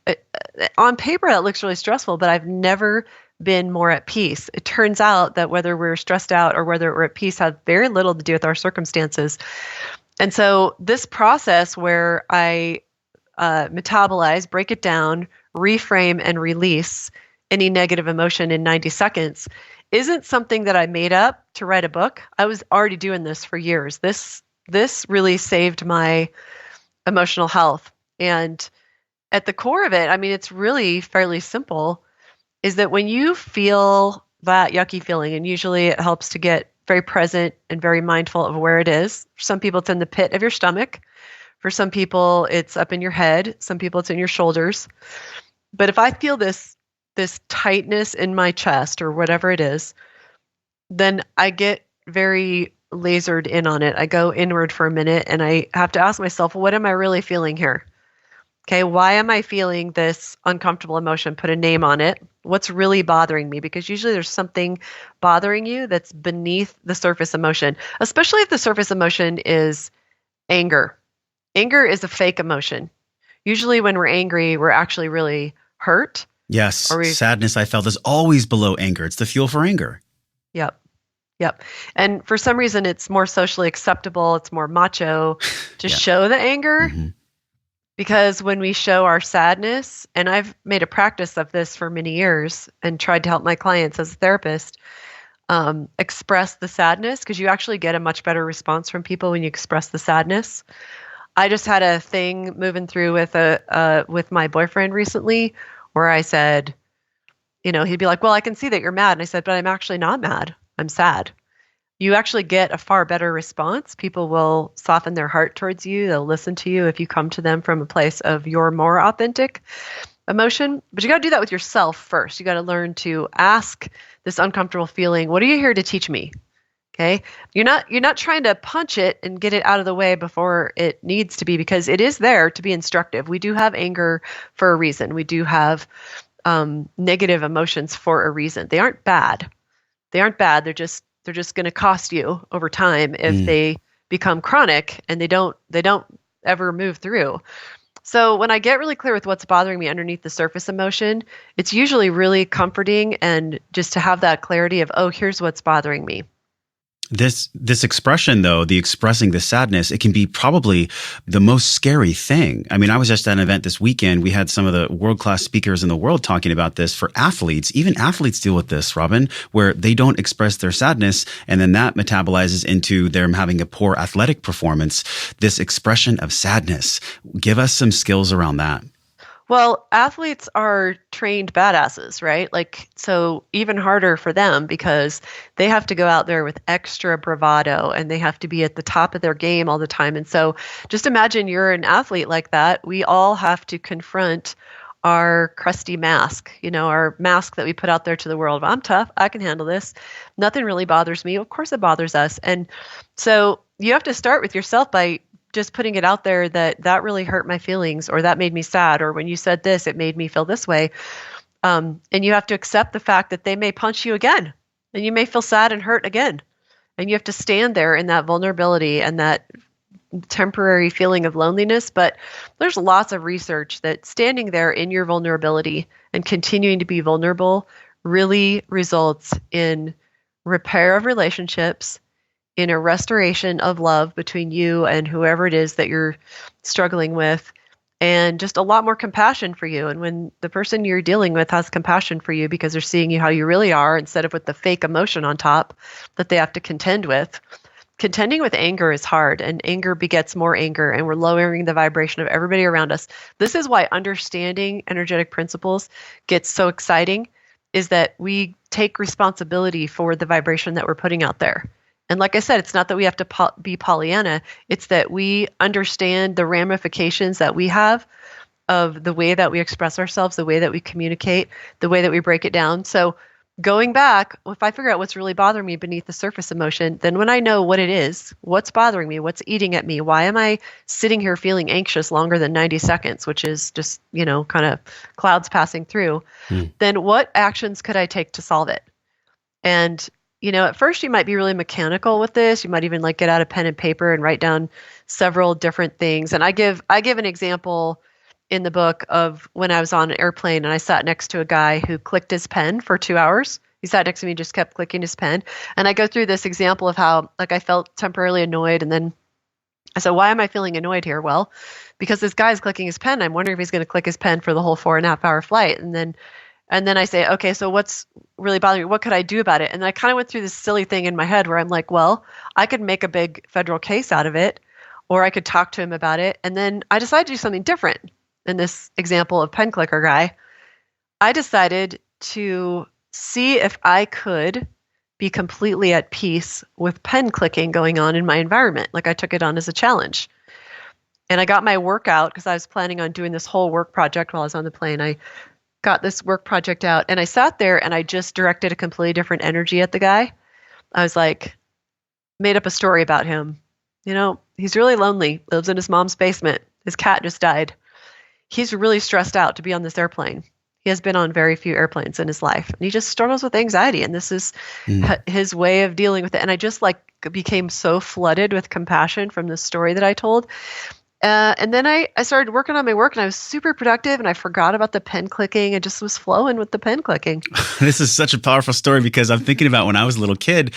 On paper, that looks really stressful, but I've never been more at peace. It turns out that whether we're stressed out or whether we're at peace has very little to do with our circumstances. And so this process where I metabolize, break it down, reframe, and release any negative emotion in 90 seconds isn't something that I made up to write a book. I was already doing this for years. This really saved my emotional health. And at the core of it, I mean, it's really fairly simple, is that when you feel that yucky feeling, and usually it helps to get very present and very mindful of where it is. For some people, it's in the pit of your stomach. For some people, it's up in your head. Some people, it's in your shoulders. But if I feel this tightness in my chest or whatever it is, then I get very lasered in on it. I go inward for a minute and I have to ask myself, what am I really feeling here? Okay, why am I feeling this uncomfortable emotion? Put a name on it. What's really bothering me? Because usually there's something bothering you that's beneath the surface emotion, especially if the surface emotion is anger. Anger is a fake emotion. Usually when we're angry, we're actually really hurt. Yes, sadness, I felt, is always below anger. It's the fuel for anger. Yep. And for some reason, it's more socially acceptable. It's more macho to show the anger. Mm-hmm. Because when we show our sadness, and I've made a practice of this for many years and tried to help my clients as a therapist express the sadness, because you actually get a much better response from people when you express the sadness. I just had a thing moving through with my boyfriend recently where I said, he'd be like, well, I can see that you're mad. And I said, but I'm actually not mad. I'm sad. You actually get a far better response. People will soften their heart towards you. They'll listen to you if you come to them from a place of your more authentic emotion. But you got to do that with yourself first. You got to learn to ask this uncomfortable feeling, what are you here to teach me? Okay? You're not trying to punch it and get it out of the way before it needs to be, because it is there to be instructive. We do have anger for a reason. We do have negative emotions for a reason. They aren't bad. They're just going to cost you over time if they become chronic and they don't ever move through. So when I get really clear with what's bothering me underneath the surface emotion, it's usually really comforting, and just to have that clarity of, oh, here's what's bothering me. This expression, though, the expressing the sadness, it can be probably the most scary thing. I mean, I was just at an event this weekend. We had some of the world-class speakers in the world talking about this for athletes. Even athletes deal with this, Robyn, where they don't express their sadness, and then that metabolizes into them having a poor athletic performance. This expression of sadness. Give us some skills around that. Well, athletes are trained badasses, right? So even harder for them, because they have to go out there with extra bravado and they have to be at the top of their game all the time. And so just imagine you're an athlete like that. We all have to confront our crusty mask, our mask that we put out there to the world. I'm tough. I can handle this. Nothing really bothers me. Of course it bothers us. And so you have to start with yourself by just putting it out there that really hurt my feelings, or that made me sad, or when you said this, it made me feel this way. And you have to accept the fact that they may punch you again, and you may feel sad and hurt again. And you have to stand there in that vulnerability and that temporary feeling of loneliness. But there's lots of research that standing there in your vulnerability and continuing to be vulnerable really results in repair of relationships, in a restoration of love between you and whoever it is that you're struggling with, and just a lot more compassion for you. And when the person you're dealing with has compassion for you because they're seeing you how you really are, instead of with the fake emotion on top that they have to contend with. Contending with anger is hard, and anger begets more anger, and we're lowering the vibration of everybody around us. This is why understanding energetic principles gets so exciting, is that we take responsibility for the vibration that we're putting out there. And like I said, it's not that we have to be Pollyanna. It's that we understand the ramifications that we have of the way that we express ourselves, the way that we communicate, the way that we break it down. So going back, if I figure out what's really bothering me beneath the surface emotion, then when I know what it is, what's bothering me, what's eating at me, why am I sitting here feeling anxious longer than 90 seconds, which is just, kind of clouds passing through, then what actions could I take to solve it? And at first you might be really mechanical with this. You might even like get out a pen and paper and write down several different things. And I give an example in the book of when I was on an airplane and I sat next to a guy who clicked his pen for 2 hours. He sat next to me and just kept clicking his pen. And I go through this example of how like I felt temporarily annoyed. And then I said, why am I feeling annoyed here? Well, because this guy's clicking his pen. I'm wondering if he's going to click his pen for the whole 4.5-hour flight. And then I say, okay, so what's really bothering me? What could I do about it? And I kind of went through this silly thing in my head where I'm like, well, I could make a big federal case out of it, or I could talk to him about it. And then I decided to do something different. In this example of pen clicker guy, I decided to see if I could be completely at peace with pen clicking going on in my environment. Like I took it on as a challenge. And I got my work out because I was planning on doing this whole work project while I was on the plane. I got this work project out and I sat there and I just directed a completely different energy at the guy. I was like, made up a story about him. He's really lonely, lives in his mom's basement. His cat just died. He's really stressed out to be on this airplane. He has been on very few airplanes in his life, and he just struggles with anxiety, and this is his way of dealing with it. And I just became so flooded with compassion from the story that I told. And then I started working on my work and I was super productive and I forgot about the pen clicking and just was flowing with the pen clicking. This is such a powerful story because I'm thinking about when I was a little kid,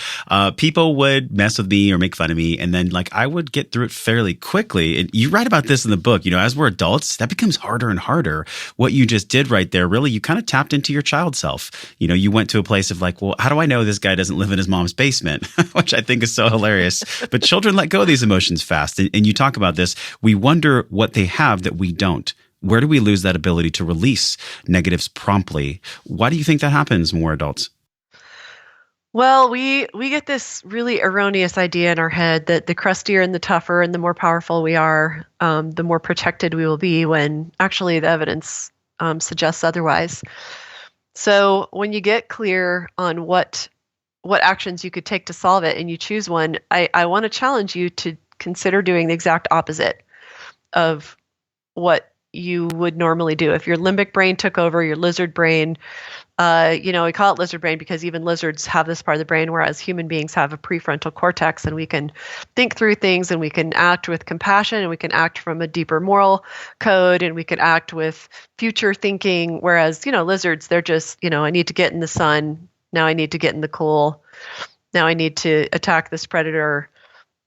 people would mess with me or make fun of me. And then I would get through it fairly quickly. And you write about this in the book, as we're adults, that becomes harder and harder. What you just did right there, really, you kind of tapped into your child self. You went to a place of well, how do I know this guy doesn't live in his mom's basement? Which I think is so hilarious. But children let go of these emotions fast. And you talk about this. We wonder what they have that we don't. Where do we lose that ability to release negatives promptly? Why do you think that happens when we're adults? Well, we get this really erroneous idea in our head that the crustier and the tougher and the more powerful we are, the more protected we will be, when actually the evidence suggests otherwise. So when you get clear on what actions you could take to solve it and you choose one, I want to challenge you to consider doing the exact opposite of what you would normally do. If your limbic brain took over your lizard brain, we call it lizard brain because even lizards have this part of the brain, whereas human beings have a prefrontal cortex, and we can think through things and we can act with compassion and we can act from a deeper moral code and we can act with future thinking. Whereas, lizards, they're just, I need to get in the sun. Now I need to get in the cool. Now I need to attack this predator.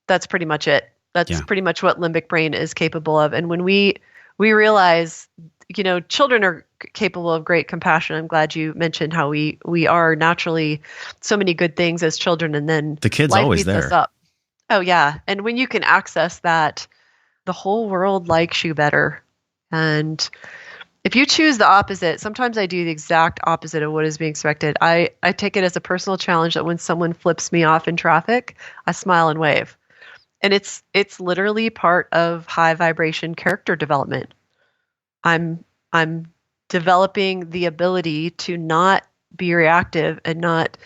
That's pretty much it. That's pretty much what limbic brain is capable of. And when we realize, children are capable of great compassion. I'm glad you mentioned how we are naturally so many good things as children, and then the kid's life always beats there. us up. Oh yeah, and when you can access that, the whole world likes you better. And if you choose the opposite, sometimes I do the exact opposite of what is being expected. I take it as a personal challenge that when someone flips me off in traffic, I smile and wave. And it's literally part of high vibration character development. I'm developing the ability to not be reactive and not,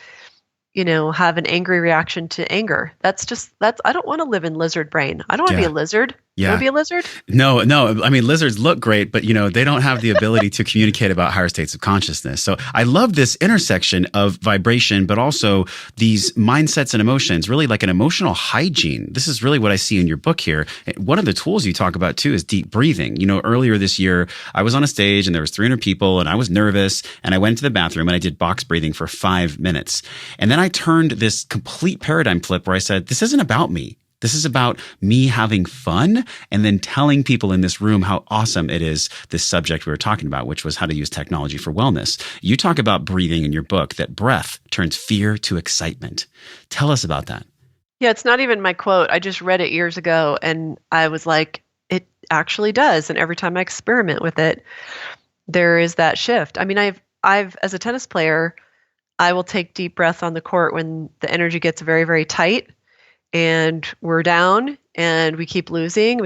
have an angry reaction to anger. That's I don't want to live in lizard brain. I don't want to be a lizard. Yeah. You want to be a lizard? No. I mean, lizards look great, but they don't have the ability to communicate about higher states of consciousness. So I love this intersection of vibration, but also these mindsets and emotions, really like an emotional hygiene. This is really what I see in your book here. One of the tools you talk about too is deep breathing. Earlier this year, I was on a stage and there was 300 people and I was nervous and I went into the bathroom and I did box breathing for 5 minutes. And then I turned this complete paradigm flip where I said, this isn't about me. This is about me having fun and then telling people in this room how awesome it is, this subject we were talking about, which was how to use technology for wellness. You talk about breathing in your book, that breath turns fear to excitement. Tell us about that. Yeah, it's not even my quote. I just read it years ago and I was like, it actually does. And every time I experiment with it, there is that shift. I mean, I've as a tennis player, I will take deep breaths on the court when the energy gets very, very tight. And we're down and we keep losing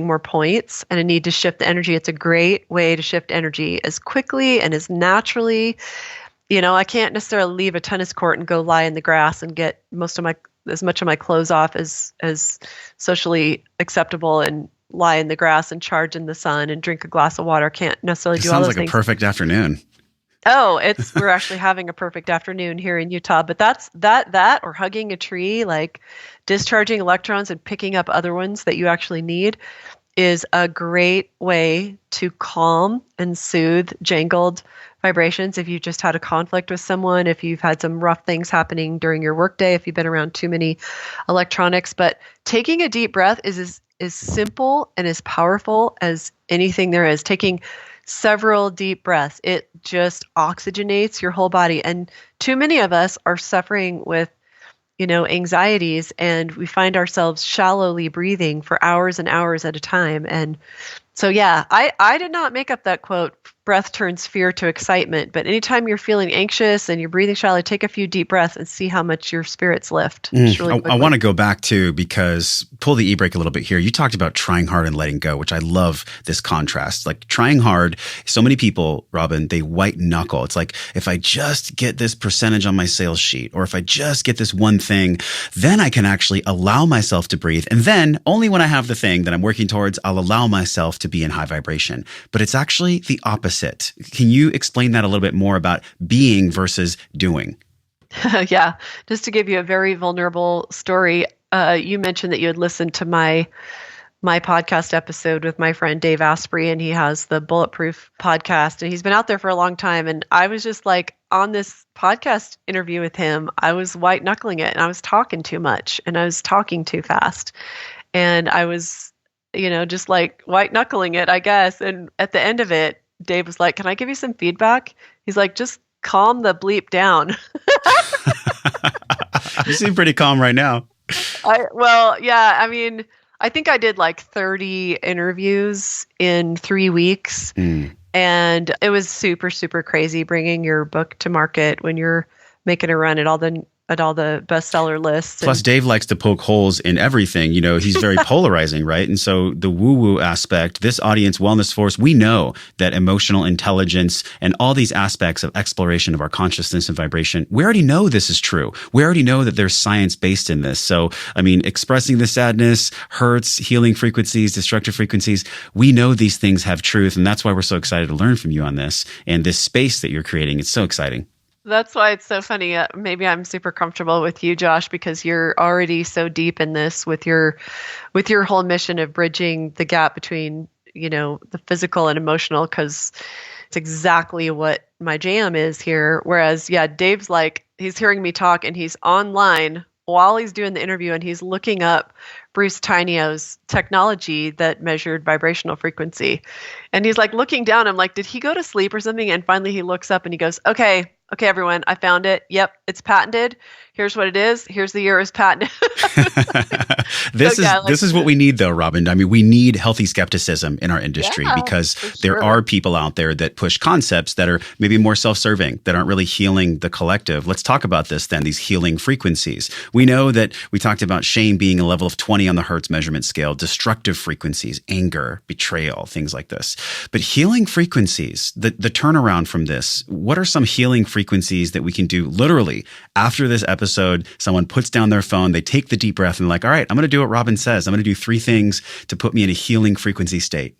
more points, and I need to shift the energy. It's a great way to shift energy as quickly and as naturally. I can't necessarily leave a tennis court and go lie in the grass and get as much of my clothes off as socially acceptable and lie in the grass and charge in the sun and drink a glass of water. Can't necessarily do all those things. Sounds like a perfect afternoon. Oh, we're actually having a perfect afternoon here in Utah, but that or hugging a tree, like discharging electrons and picking up other ones that you actually need is a great way to calm and soothe jangled vibrations. If you just had a conflict with someone, if you've had some rough things happening during your workday, if you've been around too many electronics, but taking a deep breath is as simple and as powerful as anything there is. Taking several deep breaths, it just oxygenates your whole body. And too many of us are suffering with anxieties, and we find ourselves shallowly breathing for hours and hours at a time. And so, yeah, I did not make up that quote, breath turns fear to excitement. But anytime you're feeling anxious and you're breathing shallow, take a few deep breaths and see how much your spirits lift. Really I want to go back to, because pull the e-brake a little bit here. You talked about trying hard and letting go, which I love this contrast. Like trying hard, so many people, Robyn, they white knuckle. It's like, if I just get this percentage on my sales sheet, or if I just get this one thing, then I can actually allow myself to breathe. And then only when I have the thing that I'm working towards, I'll allow myself to be in high vibration. But it's actually the opposite. Can you explain that a little bit more about being versus doing? Yeah, just to give you a very vulnerable story, you mentioned that you had listened to my podcast episode with my friend Dave Asprey, and he has the Bulletproof podcast, and he's been out there for a long time. And I was just like, on this podcast interview with him, I was white knuckling it, and I was talking too much, and I was talking too fast, and I was, just like white knuckling it, I guess. And at the end of it, Dave was like, "Can I give you some feedback?" He's like, "Just calm the bleep down." You seem pretty calm right now. Yeah. I mean, I think I did like 30 interviews in 3 weeks. And it was super, super crazy bringing your book to market when you're making a run at all the bestseller lists. Plus, Dave likes to poke holes in everything. He's very polarizing, right? And so the woo-woo aspect, this audience wellness force, we know that emotional intelligence and all these aspects of exploration of our consciousness and vibration, we already know this is true. We already know that there's science based in this. So, I mean, expressing the sadness, Hertz, healing frequencies, destructive frequencies, we know these things have truth. And that's why we're so excited to learn from you on this and this space that you're creating. It's so exciting. That's why it's so funny. Maybe I'm super comfortable with you, Josh, because you're already so deep in this with your whole mission of bridging the gap between, the physical and emotional, because it's exactly what my jam is here. Whereas, yeah, Dave's like, he's hearing me talk and he's online while he's doing the interview and he's looking up Bruce Tinio's technology that measured vibrational frequency. And he's like looking down. I'm like, did he go to sleep or something? And finally he looks up and he goes, okay, everyone, I found it. Yep, it's patented. Here's what it is. Here's the year it was patented. This is what we need, though, Robyn. I mean, we need healthy skepticism in our industry because there are people out there that push concepts that are maybe more self-serving, that aren't really healing the collective. Let's talk about this then, these healing frequencies. We know that we talked about shame being a level of 20 on the Hertz measurement scale, destructive frequencies, anger, betrayal, things like this. But healing frequencies, the turnaround from this, what are some healing frequencies that we can do literally after this episode? Someone puts down their phone, they take the deep breath and like, all right, I'm going to do what Robyn says. I'm going to do 3 things to put me in a healing frequency state.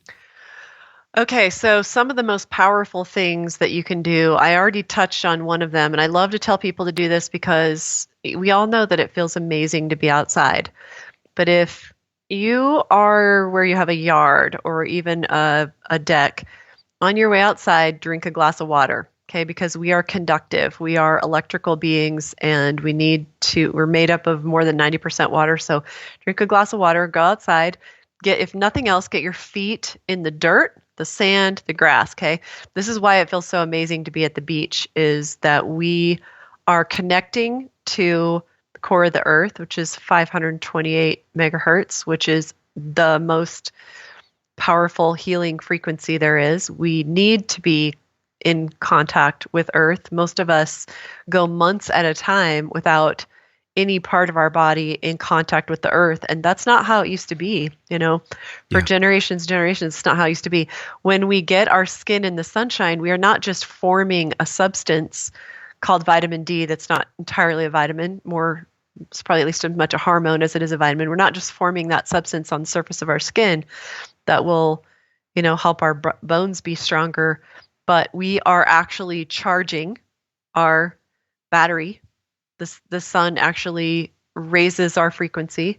Okay, so some of the most powerful things that you can do, I already touched on one of them, and I love to tell people to do this because we all know that it feels amazing to be outside. But if you are where you have a yard or even a deck, on your way outside, drink a glass of water. Okay, because we are conductive, we are electrical beings, and we're made up of more than 90% water. So drink a glass of water, go outside, if nothing else, get your feet in the dirt, the sand, the grass. Okay, this is why it feels so amazing to be at the beach, is that we are connecting to the core of the earth, which is 528 megahertz, which is the most powerful healing frequency there is. We need to be in contact with Earth. Most of us go months at a time without any part of our body in contact with the Earth. And that's not how it used to be, for generations, it's not how it used to be. When we get our skin in the sunshine, we are not just forming a substance called vitamin D that's not entirely a vitamin, it's probably at least as much a hormone as it is a vitamin. We're not just forming that substance on the surface of our skin that will, help our bones be stronger. but we are actually charging our battery. The sun actually raises our frequency.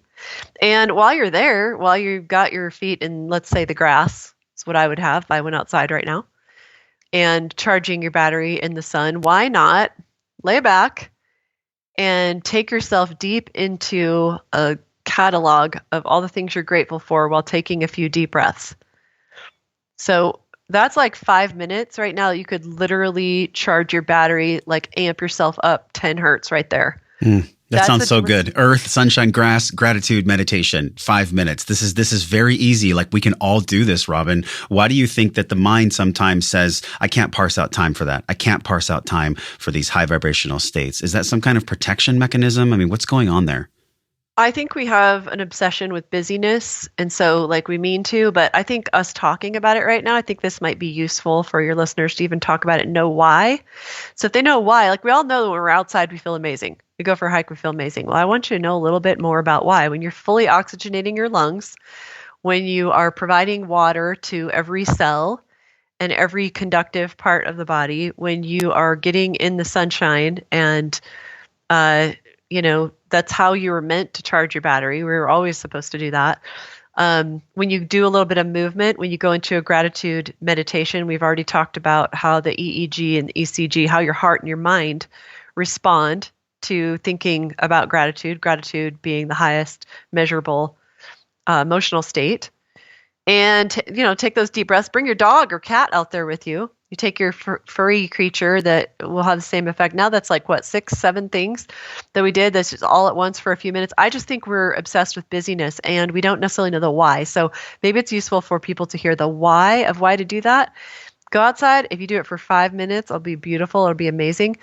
And while you're there, while you've got your feet in, let's say, the grass, it's what I would have if I went outside right now, and charging your battery in the sun, why not lay back and take yourself deep into a catalog of all the things you're grateful for while taking a few deep breaths. So that's like 5 minutes right now. You could literally charge your battery, like amp yourself up 10 hertz right there. That sounds so good. Earth, sunshine, grass, gratitude, meditation, 5 minutes. This is very easy. Like we can all do this, Robyn. Why do you think that the mind sometimes says, I can't parse out time for that. I can't parse out time for these high vibrational states? Is that some kind of protection mechanism? I mean, what's going on there? I think we have an obsession with busyness, and so like we mean to, but I think us talking about it right now, I think this might be useful for your listeners to even talk about it and know why. So if they know why, like we all know that when we're outside, we feel amazing. We go for a hike, we feel amazing. Well, I want you to know a little bit more about why. When you're fully oxygenating your lungs, when you are providing water to every cell and every conductive part of the body, when you are getting in the sunshine and, that's how you were meant to charge your battery. We were always supposed to do that. When you do a little bit of movement, when you go into a gratitude meditation, we've already talked about how the EEG and the ECG, how your heart and your mind respond to thinking about gratitude being the highest measurable emotional state. And, take those deep breaths. Bring your dog or cat out there with you. You take your furry creature that will have the same effect. Now that's like, 6, 7 things that we did. That's just all at once for a few minutes. I just think we're obsessed with busyness and we don't necessarily know the why. So maybe it's useful for people to hear the why to do that. Go outside. If you do it for 5 minutes, it'll be beautiful. It'll be amazing.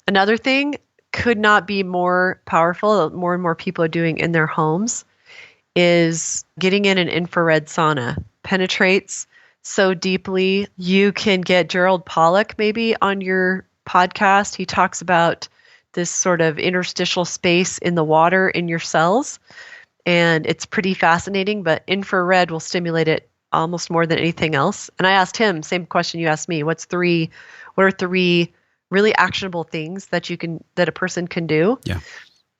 Another thing could not be more powerful, more and more people are doing in their homes, is getting in an infrared sauna. Penetrates so deeply. You can get Gerald Pollack maybe on your podcast. He talks about this sort of interstitial space in the water in your cells. And it's pretty fascinating, but infrared will stimulate it almost more than anything else. And I asked him, same question you asked me, what are 3 really actionable things that a person can do? Yeah.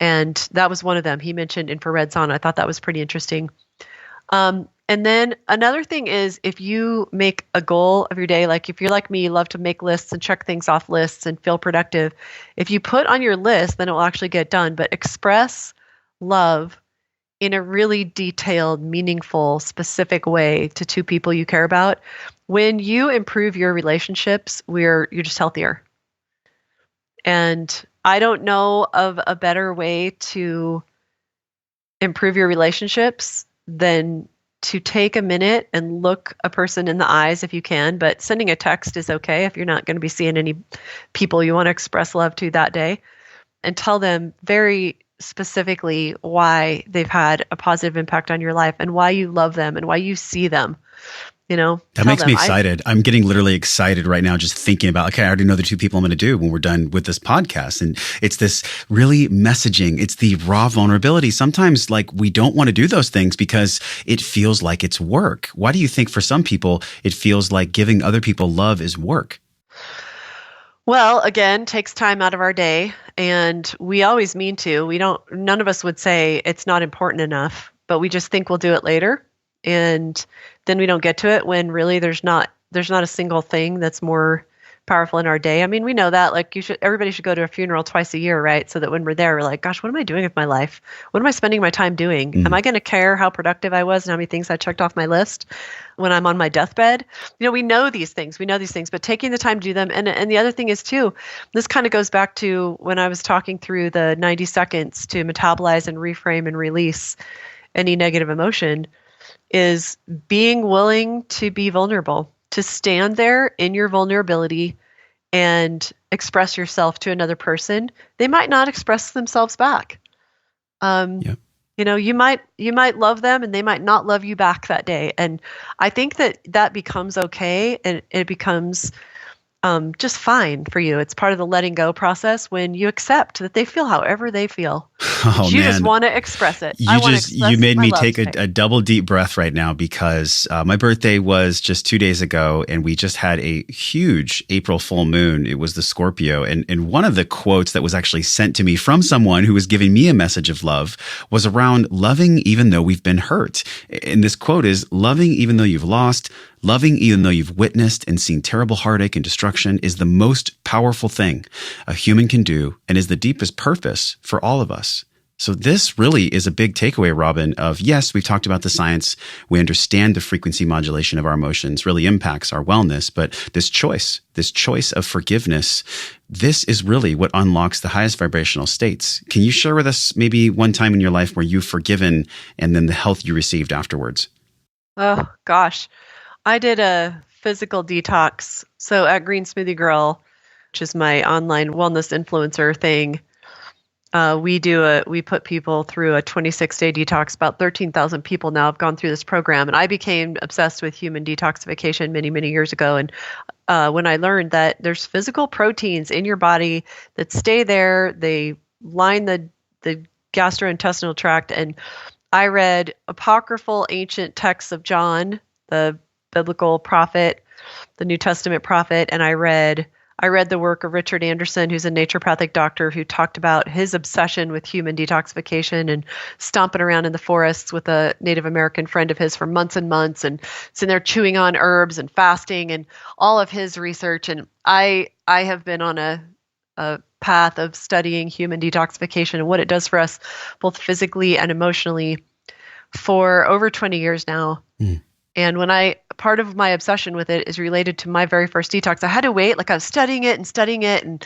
And that was one of them. He mentioned infrared sauna. I thought that was pretty interesting. And then another thing is, if you make a goal of your day, like if you're like me, you love to make lists and check things off lists and feel productive. If you put on your list, then it will actually get done. But express love in a really detailed, meaningful, specific way to 2 people you care about. When you improve your relationships, you're just healthier. And I don't know of a better way to improve your relationships than to take a minute and look a person in the eyes if you can, but sending a text is okay if you're not going to be seeing any people you want to express love to that day, and tell them very specifically why they've had a positive impact on your life and why you love them and why you see them. That makes me excited. I'm getting literally excited right now just thinking about, okay, I already know the 2 people I'm going to do when we're done with this podcast. And it's this really messaging. It's the raw vulnerability. Sometimes like we don't want to do those things because it feels like it's work. Why do you think for some people it feels like giving other people love is work? Well, again, takes time out of our day, and we always mean to. None of us would say it's not important enough, but we just think we'll do it later. And then we don't get to it when really there's not a single thing that's more powerful in our day. I mean, we know that everybody should go to a funeral twice a year, right? So that when we're there, we're like, gosh, what am I doing with my life? What am I spending my time doing? Am I going to care how productive I was and how many things I checked off my list when I'm on my deathbed? We know these things, but taking the time to do them. And the other thing is too, this kind of goes back to when I was talking through the 90 seconds to metabolize and reframe and release any negative emotion, is being willing to be vulnerable, to stand there in your vulnerability and express yourself to another person. They might not express themselves back. You might love them and they might not love you back that day. And I think that becomes okay, and it becomes just fine for you. It's part of the letting go process when you accept that they feel however they feel. Oh, You man. just want to express it. You made me take a double deep breath right now because my birthday was just 2 days ago and we just had a huge April full moon. It was the Scorpio. And one of the quotes that was actually sent to me from someone who was giving me a message of love was around loving even though we've been hurt. And this quote is, loving even though you've lost, loving even though you've witnessed and seen terrible heartache and destruction is the most powerful thing a human can do and is the deepest purpose for all of us. So this really is a big takeaway, Robyn, of yes, we've talked about the science. We understand the frequency modulation of our emotions really impacts our wellness, but this choice of forgiveness, this is really what unlocks the highest vibrational states. Can you share with us maybe one time in your life where you've forgiven and then the health you received afterwards? Oh, gosh. I did a physical detox. So at Green Smoothie Girl, which is my online wellness influencer thing, we put people through a 26-day detox. About 13,000 people now have gone through this program. And I became obsessed with human detoxification many, many years ago. And when I learned that there's physical proteins in your body that stay there, they line the gastrointestinal tract. And I read apocryphal ancient texts of John, the biblical prophet, the New Testament prophet, and I read the work of Richard Anderson, who's a naturopathic doctor who talked about his obsession with human detoxification and stomping around in the forests with a Native American friend of his for months and months and sitting there chewing on herbs and fasting and all of his research. And I have been on a path of studying human detoxification and what it does for us both physically and emotionally for over 20 years now. Mm. And part of my obsession with it is related to my very first detox. I had to wait, like I was studying it and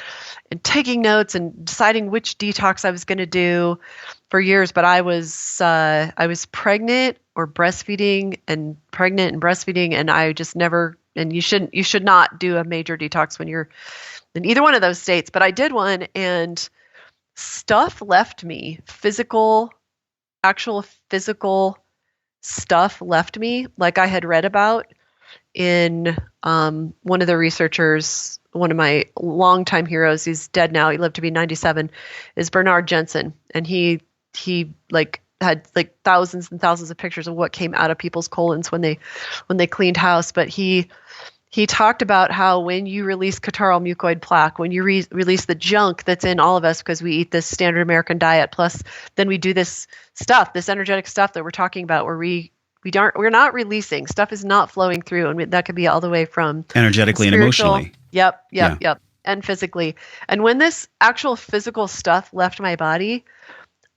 taking notes and deciding which detox I was going to do for years. But I was pregnant or breastfeeding and I just never, and you should not do a major detox when you're in either one of those states. But I did one and stuff left me, actual physical stuff left me, like I had read about in one of the researchers, one of my longtime heroes, he's dead now, he lived to be 97, is Bernard Jensen. And he had thousands and thousands of pictures of what came out of people's colons when they cleaned house. But he talked about how when you release catarrhal mucoid plaque, when you release the junk that's in all of us because we eat this standard American diet, plus then we do this stuff, this energetic stuff that we're talking about, where we're not releasing, stuff is not flowing through, and that could be all the way from energetically and emotionally. Yep, and physically. And when this actual physical stuff left my body,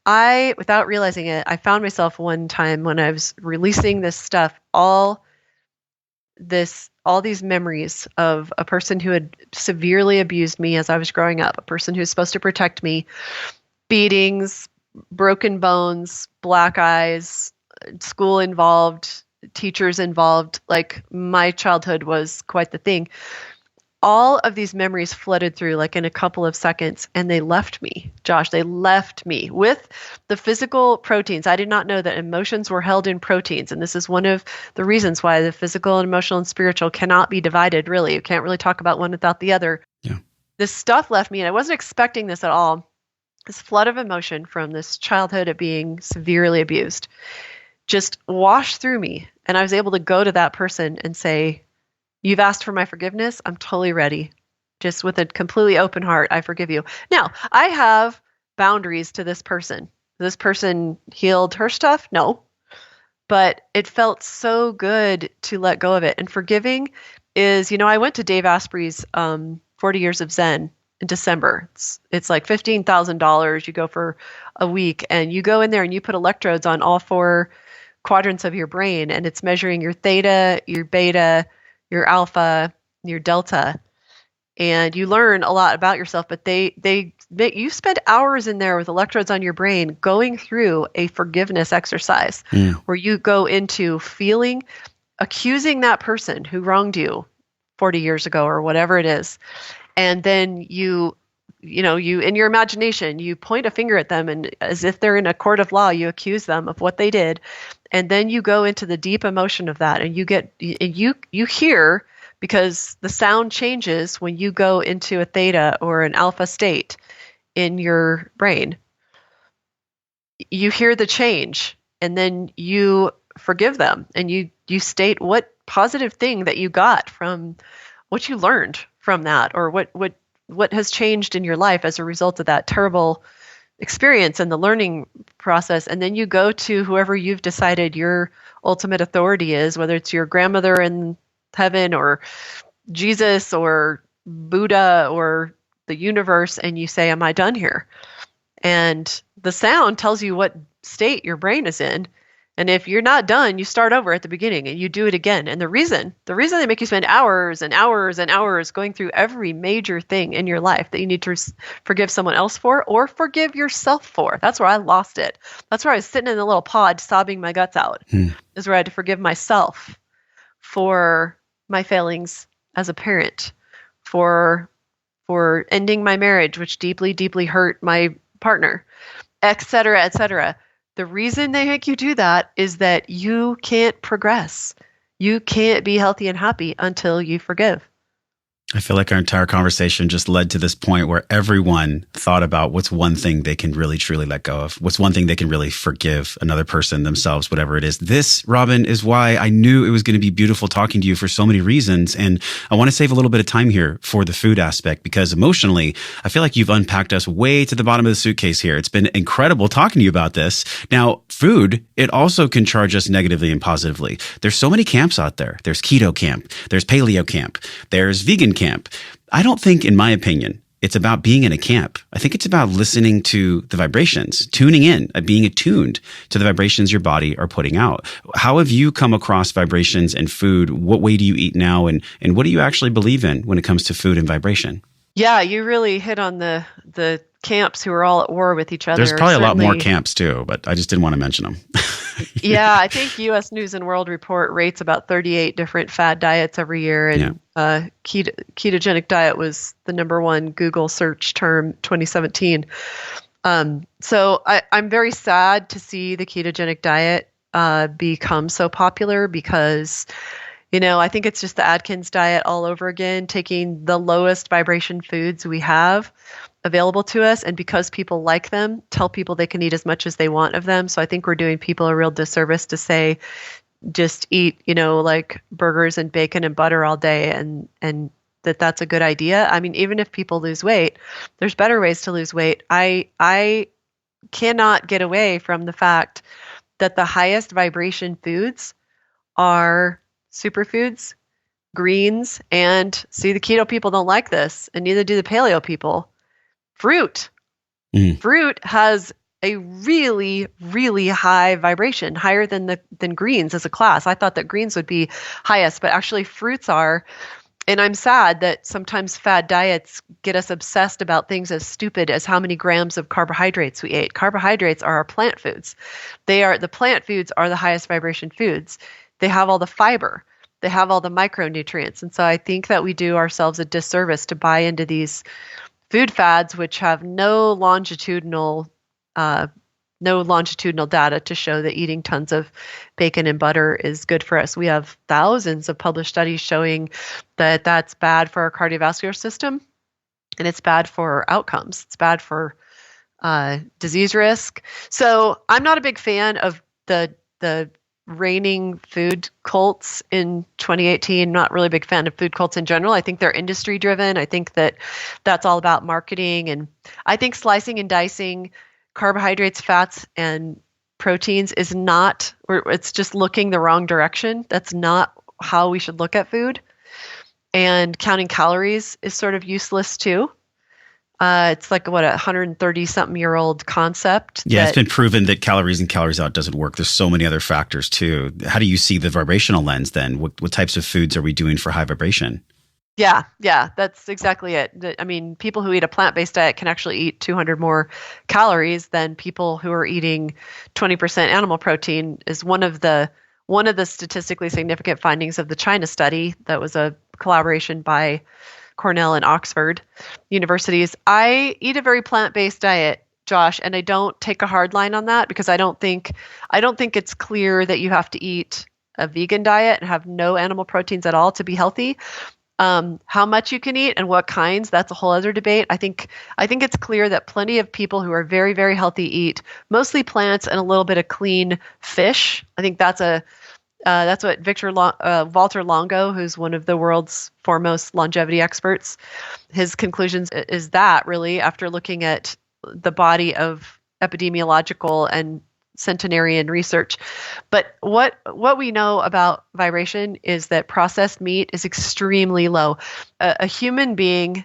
without realizing it, I found myself one time when I was releasing this stuff, all these memories of a person who had severely abused me as I was growing up, a person who was supposed to protect me, beatings, broken bones, black eyes, school involved, teachers involved. Like my childhood was quite the thing. All of these memories flooded through like in a couple of seconds, and they left me, Josh. They left me with the physical proteins. I did not know that emotions were held in proteins, and this is one of the reasons why the physical and emotional and spiritual cannot be divided, really. You can't really talk about one without the other. Yeah. This stuff left me, and I wasn't expecting this at all. This flood of emotion from this childhood of being severely abused just washed through me, and I was able to go to that person and say, "You've asked for my forgiveness. I'm totally ready. Just with a completely open heart, I forgive you." Now, I have boundaries to this person. This person healed her stuff? No. But it felt so good to let go of it. And forgiving is, I went to Dave Asprey's 40 Years of Zen in December. It's like $15,000. You go for a week, and you go in there and you put electrodes on all 4 quadrants of your brain, and it's measuring your theta, your beta, your alpha, your delta, and you learn a lot about yourself. But you spend hours in there with electrodes on your brain going through a forgiveness exercise where you go into feeling, accusing that person who wronged you 40 years ago or whatever it is, and then you in your imagination, you point a finger at them, and as if they're in a court of law, you accuse them of what they did. And then you go into the deep emotion of that, and you hear, because the sound changes when you go into a theta or an alpha state in your brain. you hear the change, and then you forgive them, and you state what positive thing that you got from what you learned from that, or what has changed in your life as a result of that terrible experience and the learning process. And then you go to whoever you've decided your ultimate authority is, whether it's your grandmother in heaven or Jesus or Buddha or the universe, and you say, am I done here? And the sound tells you what state your brain is in. And if you're not done, you start over at the beginning and you do it again. And the reason they make you spend hours and hours and hours going through every major thing in your life that you need to forgive someone else for or forgive yourself for. That's where I lost it. That's where I was sitting in the little pod sobbing my guts out, is where I had to forgive myself for my failings as a parent, for ending my marriage, which deeply, deeply hurt my partner, et cetera, et cetera. The reason they make you do that is that you can't progress. You can't be healthy and happy until you forgive. I feel like our entire conversation just led to this point where everyone thought about what's one thing they can really truly let go of. What's one thing they can really forgive another person, themselves, whatever it is. This, Robyn, is why I knew it was going to be beautiful talking to you for so many reasons. And I want to save a little bit of time here for the food aspect, because emotionally, I feel like you've unpacked us way to the bottom of the suitcase here. It's been incredible talking to you about this. Now, food, it also can charge us negatively and positively. There's so many camps out there. There's keto camp. There's paleo camp. There's vegan camp. I don't think, in my opinion, it's about being in a camp. I think it's about listening to the vibrations, tuning in, being attuned to the vibrations your body are putting out. How have you come across vibrations and food? What way do you eat now? And what do you actually believe in when it comes to food and vibration? Yeah, you really hit on the camps who are all at war with each other. There's probably a lot more camps too, but I just didn't want to mention them. Yeah, I think U.S. News and World Report rates about 38 different fad diets every year, and ketogenic diet was the number one Google search term 2017. So I'm very sad to see the ketogenic diet become so popular, because I think it's just the Atkins diet all over again, taking the lowest vibration foods we have available to us, and because people like them, tell people they can eat as much as they want of them. So I think we're doing people a real disservice to say, just eat, like burgers and bacon and butter all day, and that's a good idea. I mean, even if people lose weight, there's better ways to lose weight. I cannot get away from the fact that the highest vibration foods are superfoods, greens, and see, the keto people don't like this, and neither do the paleo people. Fruit. Fruit has a really, really high vibration, higher than greens as a class. I thought that greens would be highest, but actually fruits are. And I'm sad that sometimes fad diets get us obsessed about things as stupid as how many grams of carbohydrates we ate. Carbohydrates are our plant foods. The plant foods are the highest vibration foods. They have all the fiber. They have all the micronutrients. And so I think that we do ourselves a disservice to buy into these food fads, which have no longitudinal data to show that eating tons of bacon and butter is good for us. We have thousands of published studies showing that that's bad for our cardiovascular system, and it's bad for outcomes. It's bad for disease risk. So I'm not a big fan of the reigning food cults in 2018. Not really a big fan of food cults in general. I think they're industry driven. I think that that's all about marketing. And I think slicing and dicing carbohydrates, fats, and proteins is not, or it's just looking the wrong direction. That's not how we should look at food. And counting calories is sort of useless too. It's like, 130-something-year-old concept. Yeah, it's been proven that calories in, calories out doesn't work. There's so many other factors too. How do you see the vibrational lens then? What types of foods are we doing for high vibration? Yeah, that's exactly it. I mean, people who eat a plant-based diet can actually eat 200 more calories than people who are eating 20% animal protein, is one of the statistically significant findings of the China study that was a collaboration by Cornell and Oxford universities. I eat a very plant-based diet, Josh, and I don't take a hard line on that, because I don't think it's clear that you have to eat a vegan diet and have no animal proteins at all to be healthy. How much you can eat and what kinds, that's a whole other debate. I think it's clear that plenty of people who are very, very healthy eat mostly plants and a little bit of clean fish. I think that's what Walter Longo, who's one of the world's foremost longevity experts, his conclusions is that really after looking at the body of epidemiological and centenarian research. But what we know about vibration is that processed meat is extremely low. A human being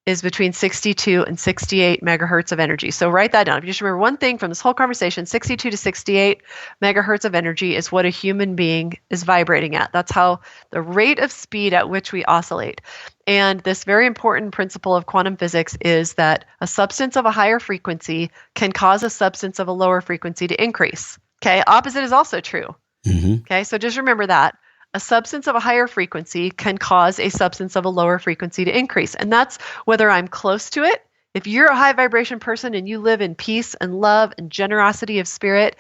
is between 62 and 68 megahertz of energy. So write that down. If you just remember one thing from this whole conversation, 62 to 68 megahertz of energy is what a human being is vibrating at. That's how the rate of speed at which we oscillate. And this very important principle of quantum physics is that a substance of a higher frequency can cause a substance of a lower frequency to increase. Okay, opposite is also true. Mm-hmm. Okay, so just remember that. A substance of a higher frequency can cause a substance of a lower frequency to increase. And that's whether I'm close to it. If you're a high vibration person and you live in peace and love and generosity of spirit,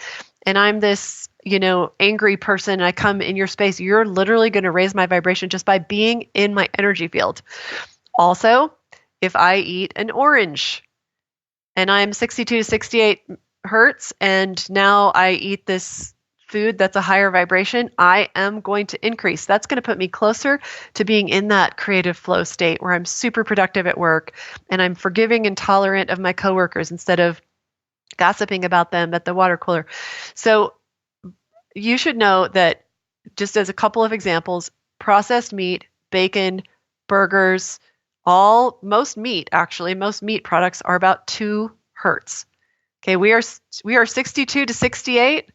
and I'm this, angry person and I come in your space, you're literally going to raise my vibration just by being in my energy field. Also, if I eat an orange and I'm 62 to 68 hertz and now I eat this food that's a higher vibration, I am going to increase. That's going to put me closer to being in that creative flow state where I'm super productive at work and I'm forgiving and tolerant of my coworkers instead of gossiping about them at the water cooler. So you should know that, just as a couple of examples, processed meat, bacon, burgers, most meat products are about 2 hertz. Okay, we are 62 to 68.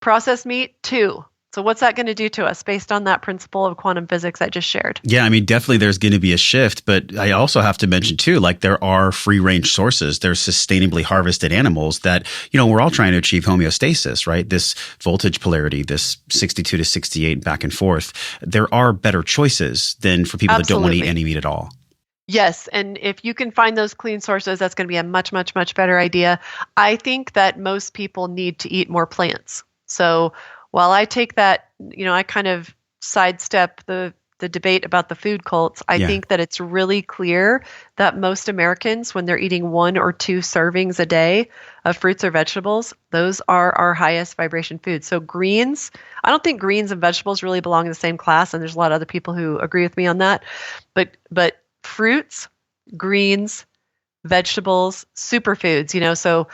Processed meat, 2. So what's that going to do to us based on that principle of quantum physics I just shared? Yeah, I mean, definitely there's going to be a shift, but I also have to mention too, like there are free range sources. There's sustainably harvested animals that, we're all trying to achieve homeostasis, right? This voltage polarity, this 62 to 68 back and forth. There are better choices than for people that don't want to eat any meat at all. Yes, and if you can find those clean sources, that's going to be a much, much, much better idea. I think that most people need to eat more plants. So while I take that, I kind of sidestep the debate about the food cults, I think that it's really clear that most Americans, when they're eating 1 or 2 servings a day of fruits or vegetables, those are our highest vibration foods. So greens, I don't think greens and vegetables really belong in the same class, and there's a lot of other people who agree with me on that. But fruits, greens, vegetables, superfoods, so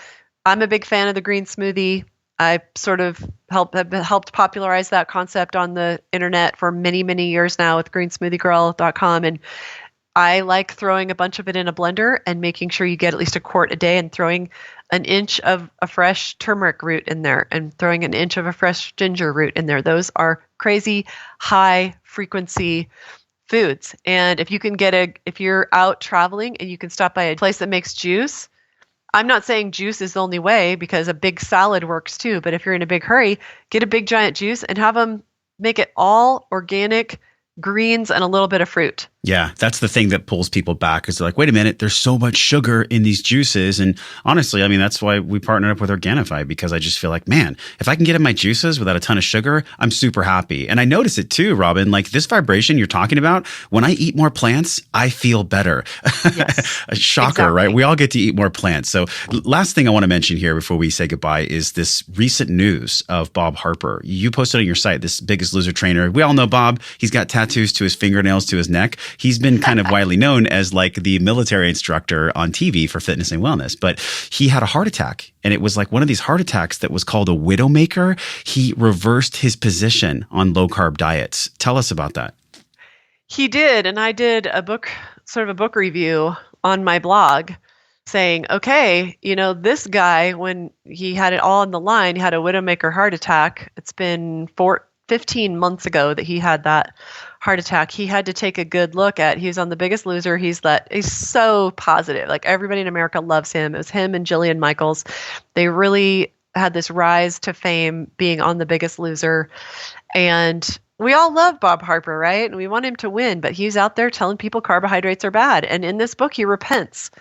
I'm a big fan of the green smoothie. I sort of have helped popularize that concept on the internet for many, many years now with greensmoothiegirl.com. And I like throwing a bunch of it in a blender and making sure you get at least a quart a day and throwing an inch of a fresh turmeric root in there and throwing an inch of a fresh ginger root in there. Those are crazy high frequency foods. And if you're out traveling and you can stop by a place that makes juice, I'm not saying juice is the only way because a big salad works too. But if you're in a big hurry, get a big giant juice and have them make it all organic greens and a little bit of fruit. Yeah, that's the thing that pulls people back is they're like, wait a minute, there's so much sugar in these juices. And honestly, I mean, that's why we partnered up with Organifi, because I just feel like, man, if I can get in my juices without a ton of sugar, I'm super happy. And I notice it too, Robyn, like this vibration you're talking about, when I eat more plants, I feel better. Yes, a shocker, exactly. Right? We all get to eat more plants. So last thing I want to mention here before we say goodbye is this recent news of Bob Harper. You posted on your site, this Biggest Loser trainer. We all know Bob. He's got tattoos to his fingernails to his neck. He's been kind of widely known as like the military instructor on TV for fitness and wellness, but he had a heart attack, and it was like one of these heart attacks that was called a widowmaker. He reversed his position on low carb diets. Tell us about that. He did, and I did a book review on my blog saying, okay, this guy, when he had it all on the line, he had a widowmaker heart attack. It's been 15 months ago that he had that heart attack. He had to take a good look at. He was on The Biggest Loser. He's so positive. Like everybody in America loves him. It was him and Jillian Michaels. They really had this rise to fame being on The Biggest Loser. And we all love Bob Harper, right? And we want him to win, but he's out there telling people carbohydrates are bad. And in this book, he repents.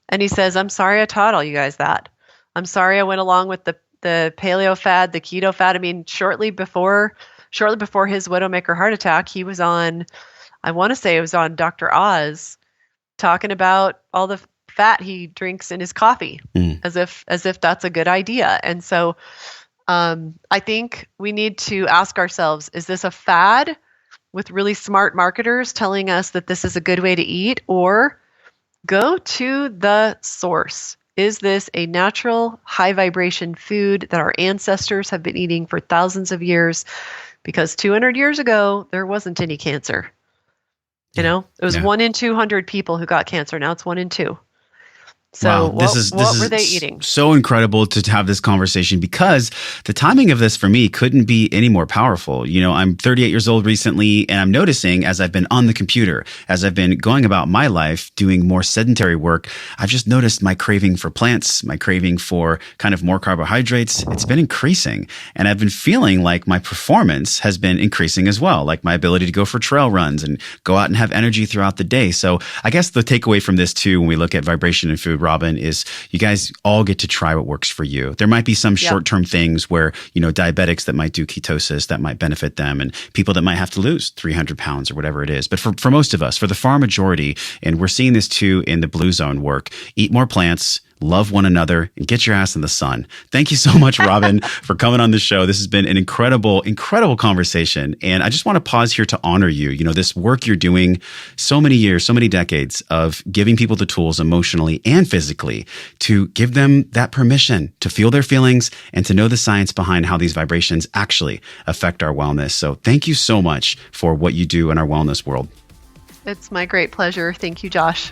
And he says, I'm sorry I taught all you guys that. I'm sorry I went along with the paleo fad, the keto fad. I mean, shortly before his widowmaker heart attack, he was on, I want to say it was on Dr. Oz, talking about all the fat he drinks in his coffee, as if that's a good idea. And so I think we need to ask ourselves, is this a fad with really smart marketers telling us that this is a good way to eat, or go to the source? Is this a natural, high vibration food that our ancestors have been eating for thousands of years? Because 200 years ago, there wasn't any cancer. You know, it was 1 in 200 people who got cancer. Now it's 1 in 2. So wow, what were they eating? So incredible to have this conversation, because the timing of this for me couldn't be any more powerful. You know, I'm 38 years old recently, and I'm noticing as I've been on the computer, as I've been going about my life, doing more sedentary work, I've just noticed my craving for plants, my craving for kind of more carbohydrates. It's been increasing. And I've been feeling like my performance has been increasing as well, like my ability to go for trail runs and go out and have energy throughout the day. So I guess the takeaway from this too, when we look at vibration and food, Robyn, is you guys all get to try what works for you. There might be some short-term things where, you know, diabetics that might do ketosis, that might benefit them, and people that might have to lose 300 pounds or whatever it is. But for most of us, for the far majority, and we're seeing this too in the Blue Zone work, eat more plants, love one another, and get your ass in the sun. Thank you so much, Robyn, for coming on the show. This has been an incredible, incredible conversation. And I just want to pause here to honor you. You know, this work you're doing, so many years, so many decades of giving people the tools emotionally and physically to give them that permission to feel their feelings and to know the science behind how these vibrations actually affect our wellness. So thank you so much for what you do in our wellness world. It's my great pleasure. Thank you, Josh.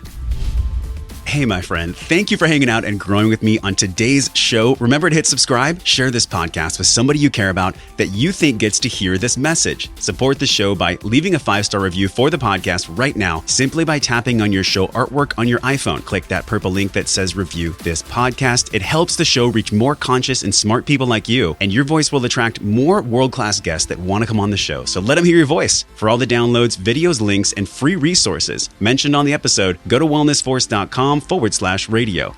Hey, my friend, thank you for hanging out and growing with me on today's show. Remember to hit subscribe, share this podcast with somebody you care about that you think gets to hear this message. Support the show by leaving a 5-star review for the podcast right now, simply by tapping on your show artwork on your iPhone. Click that purple link that says review this podcast. It helps the show reach more conscious and smart people like you, and your voice will attract more world-class guests that want to come on the show. So let them hear your voice. For all the downloads, videos, links, and free resources mentioned on the episode, go to wellnessforce.com/radio.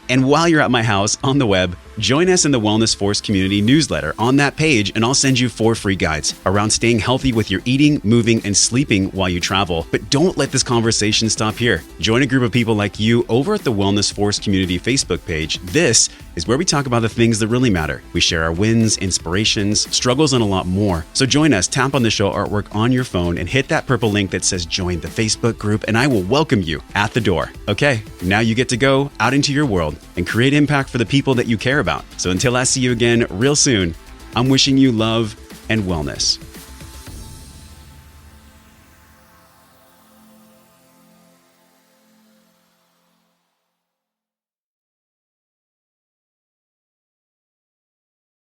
And while you're at my house on the web, join us in the Wellness Force community newsletter on that page, and I'll send you 4 free guides around staying healthy with your eating, moving, and sleeping while you travel. But don't let this conversation stop here. Join a group of people like you over at the Wellness Force community Facebook page. This is where we talk about the things that really matter. We share our wins, inspirations, struggles, and a lot more. So join us, tap on the show artwork on your phone, and hit that purple link that says join the Facebook group, and I will welcome you at the door. Okay, now you get to go out into your world and create impact for the people that you care about. So until I see you again real soon, I'm wishing you love and wellness.